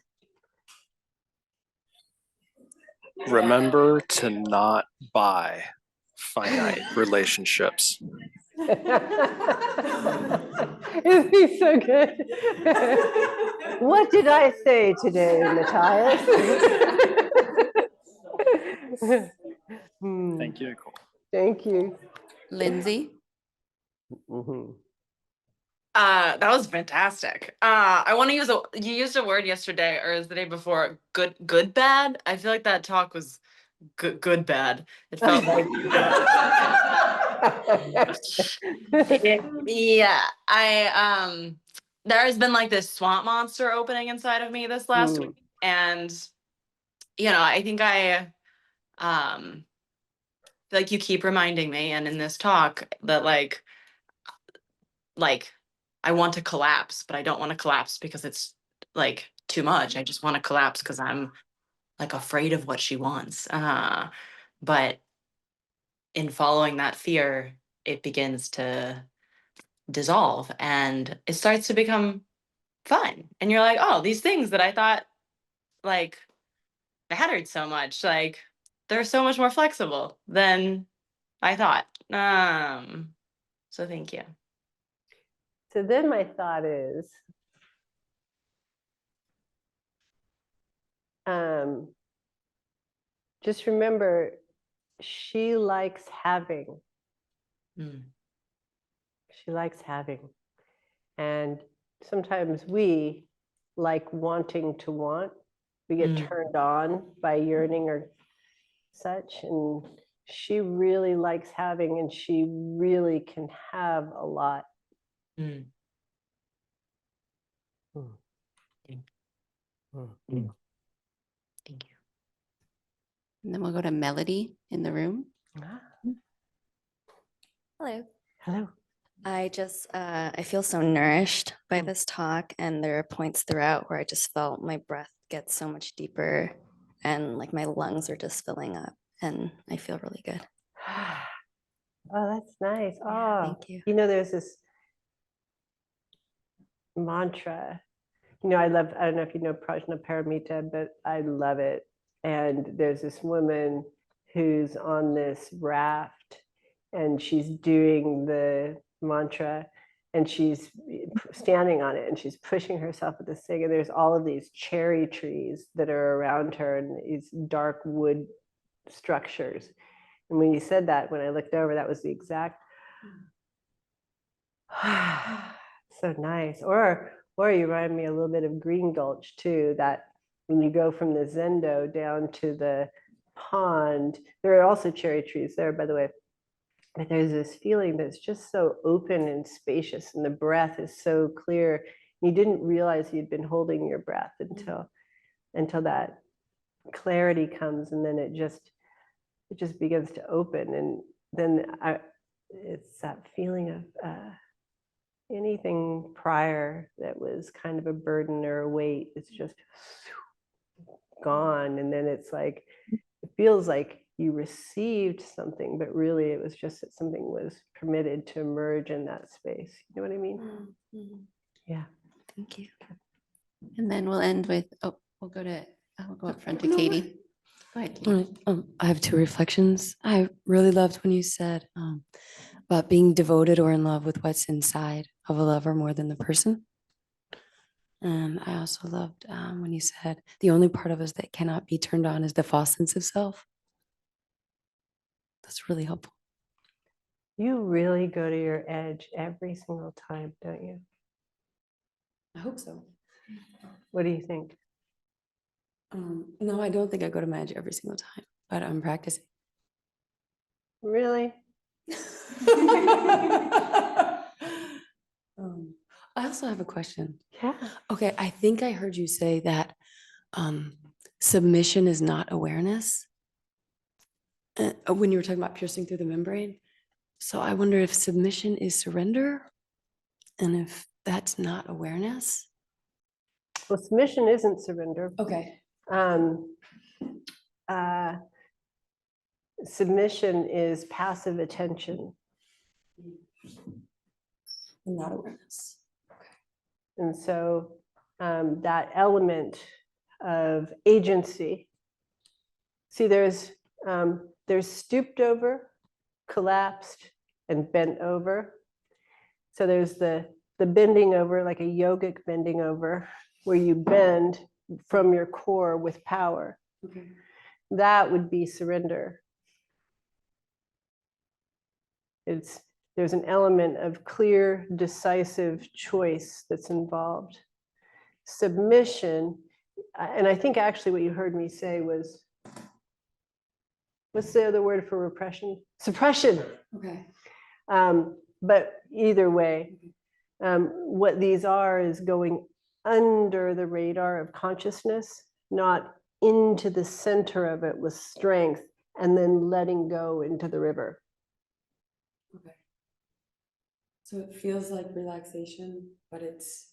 Remember to not buy finite relationships. Isn't he so good? What did I say today, Matthias? Thank you, Nicole. Thank you. Lindsay. Mm-hmm. That was fantastic. I want to use you used a word yesterday or the day before, good bad. I feel like that talk was good bad. It felt like yeah. There has been this swamp monster opening inside of me this last week, and I think I feel like you keep reminding me, and in this talk that I want to collapse, but I don't want to collapse because it's too much. I just want to collapse because I'm afraid of what she wants. But in following that fear, it begins to dissolve and it starts to become fun. And you're like, oh, these things that I thought mattered so much, they're so much more flexible than I thought. So thank you. So then my thought is, just remember, she likes having. She likes having. And sometimes we like wanting to want. We get turned on by yearning or such. And she really likes having, and she really can have a lot. Thank you. And then we'll go to Melody in the room. Hello. Hello. I feel so nourished by this talk, and there are points throughout where I just felt my breath gets so much deeper, and like my lungs are just filling up, and I feel really good. Oh, that's nice. Yeah, Oh, thank you. you know, there's this mantra. You know, I don't know if you know Prajnaparamita, but I love it. And there's this woman who's on this raft and she's doing the mantra and she's standing on it and she's pushing herself with this thing. And there's all of these cherry trees that are around her and these dark wood structures. And when you said that, when I looked over, that was the exact. So nice. Or you remind me a little bit of Green Gulch too, that when you go from the Zendo down to the pond, there are also cherry trees there, by the way, but there's this feeling that's just so open and spacious and the breath is so clear. You didn't realize you'd been holding your breath until that clarity comes, and then it just begins to open. And then it's that feeling of anything prior that was kind of a burden or a weight, it's just gone. And then it's like, it feels like you received something, but really it was just that something was permitted to emerge in that space. You know what I mean? Mm-hmm. Yeah. Thank you. And then we'll end with, we'll go up front to Katie. Go ahead, Katie. I have two reflections. I really loved when you said about being devoted or in love with what's inside of a lover more than the person. And I also loved when you said the only part of us that cannot be turned on is the false sense of self. That's really helpful. You really go to your edge every single time, don't you? I hope so. What do you think? No, I don't think I go to my edge every single time, but I'm practicing. Really? I also have a question. Yeah. Okay, I think I heard you say that submission is not awareness when you were talking about piercing through the membrane. So I wonder if submission is surrender and if that's not awareness. Well, submission isn't surrender. Okay. Submission is passive attention. Not awareness. And so that element of agency, see, there's stooped over, collapsed, and bent over. So there's the bending over, like a yogic bending over, where you bend from your core with power. Okay. That would be surrender. There's an element of clear, decisive choice that's involved. Submission, and I think actually what you heard me say was, what's the other word for repression? Suppression. Okay. But either way, what these are is going under the radar of consciousness, not into the center of it with strength, and then letting go into the river. Okay. So it feels like relaxation, but it's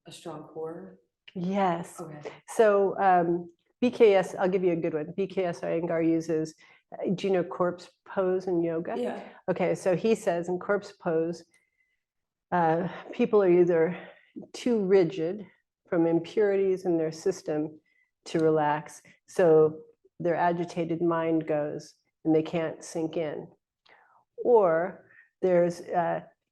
a strong core. Yes. Okay. So BKS, I'll give you a good one. BKS Iyengar uses, do you know corpse pose in yoga? Yeah. Okay, so he says in corpse pose, people are either too rigid from impurities in their system to relax, so their agitated mind goes and they can't sink in. Or there's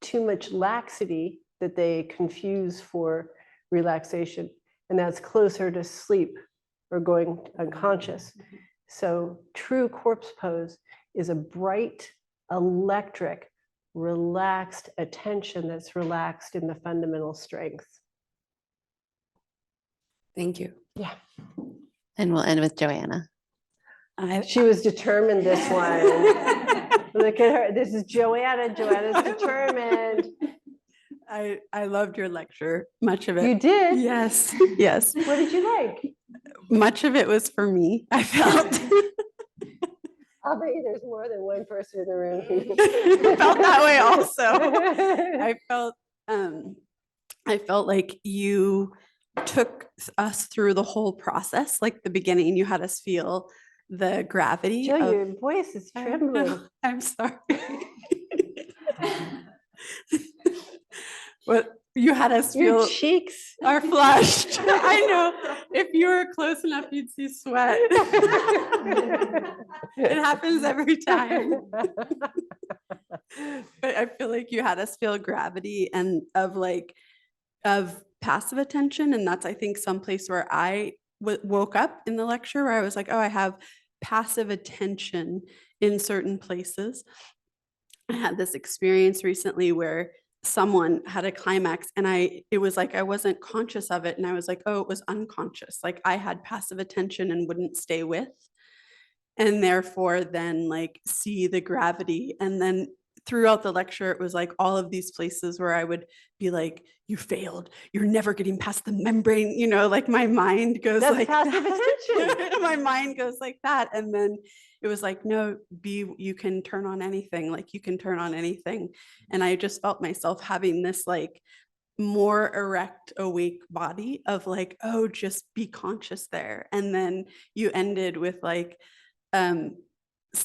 too much laxity that they confuse for relaxation, and that's closer to sleep or going unconscious. So true corpse pose is a bright, electric, relaxed attention that's relaxed in the fundamental strength. Thank you. Yeah. And we'll end with Joanna. She was determined this one. Look at her. This is Joanna. Joanna's determined. I loved your lecture, much of it. You did? Yes, yes. What did you like? Much of it was for me, I felt. I'll bet you there's more than one person in the room who felt that way also. I felt like you took us through the whole process, like the beginning. You had us feel the gravity Jill, of. your voice is trembling. I'm sorry. What you had us Your feel cheeks are flushed. I know. If you were close enough, you'd see sweat. It happens every time. But I feel like you had us feel gravity and of passive attention. And that's, I think, someplace where I woke up in the lecture where I was like, oh, I have passive attention in certain places. I had this experience recently where someone had a climax and it was like I wasn't conscious of it. And I was like, oh, it was unconscious. Like I had passive attention and wouldn't stay with. And therefore then like see the gravity. And then throughout the lecture, it was like all of these places where I would be like, you failed. You're never getting past the membrane. You know, like my mind goes That's like passive that. attention. My mind goes like that. And then it was like, no, you can turn on anything. Like you can turn on anything. And I just felt myself having this like more erect, awake body of like, oh, just be conscious there. And then you ended with like,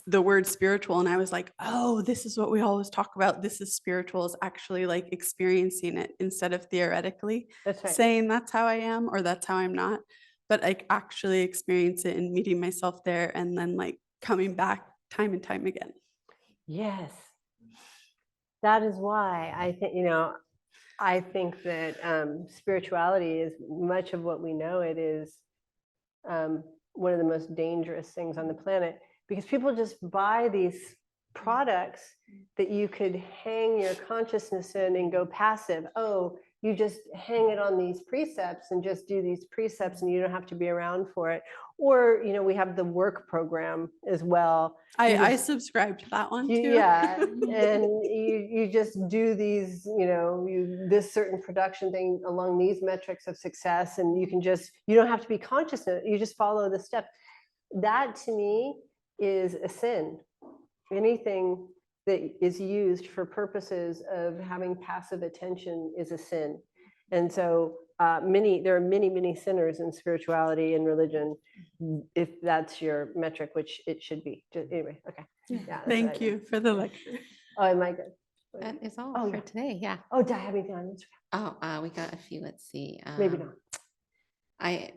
the word spiritual. And I was like, oh, this is what we always talk about. This is spiritual, is actually like experiencing it instead of theoretically That's right. saying that's how I am or that's how I'm not, but like actually experience it and meeting myself there and then like coming back time and time again. Yes. That is why I think, I think that spirituality is much of what we know. It is one of the most dangerous things on the planet because people just buy these products that you could hang your consciousness in and go passive. Oh, you just hang it on these precepts and just do these precepts and you don't have to be around for it. Or, we have the work program as well. I subscribe to that one too. Yeah, and you just do these, this certain production thing along these metrics of success, and you don't have to be conscious of it. You just follow the steps. That to me is a sin. Anything that is used for purposes of having passive attention is a sin. And so there are many sinners in spirituality and religion, if that's your metric, which it should be. Anyway, okay. Yeah, Thank you for the lecture. Oh, am I good? That is all Oh, for yeah. today. Yeah. Oh, did I have anything on Instagram? Oh, we got a few. Let's see. Maybe not. I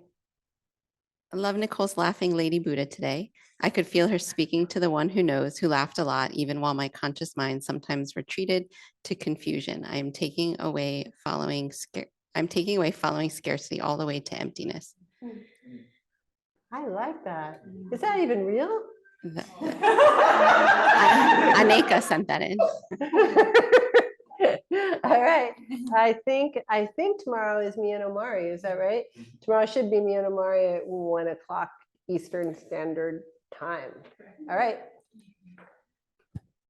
love Nicole's laughing Lady Buddha today. I could feel her speaking to the one who knows, who laughed a lot, even while my conscious mind sometimes retreated to confusion. I'm taking away following scarcity all the way to emptiness. I like that. Is that even real? Aneka sent that in. All right. I think tomorrow is me and Omari. Is that right? Tomorrow should be me and Omari at 1 o'clock Eastern Standard Time. All right.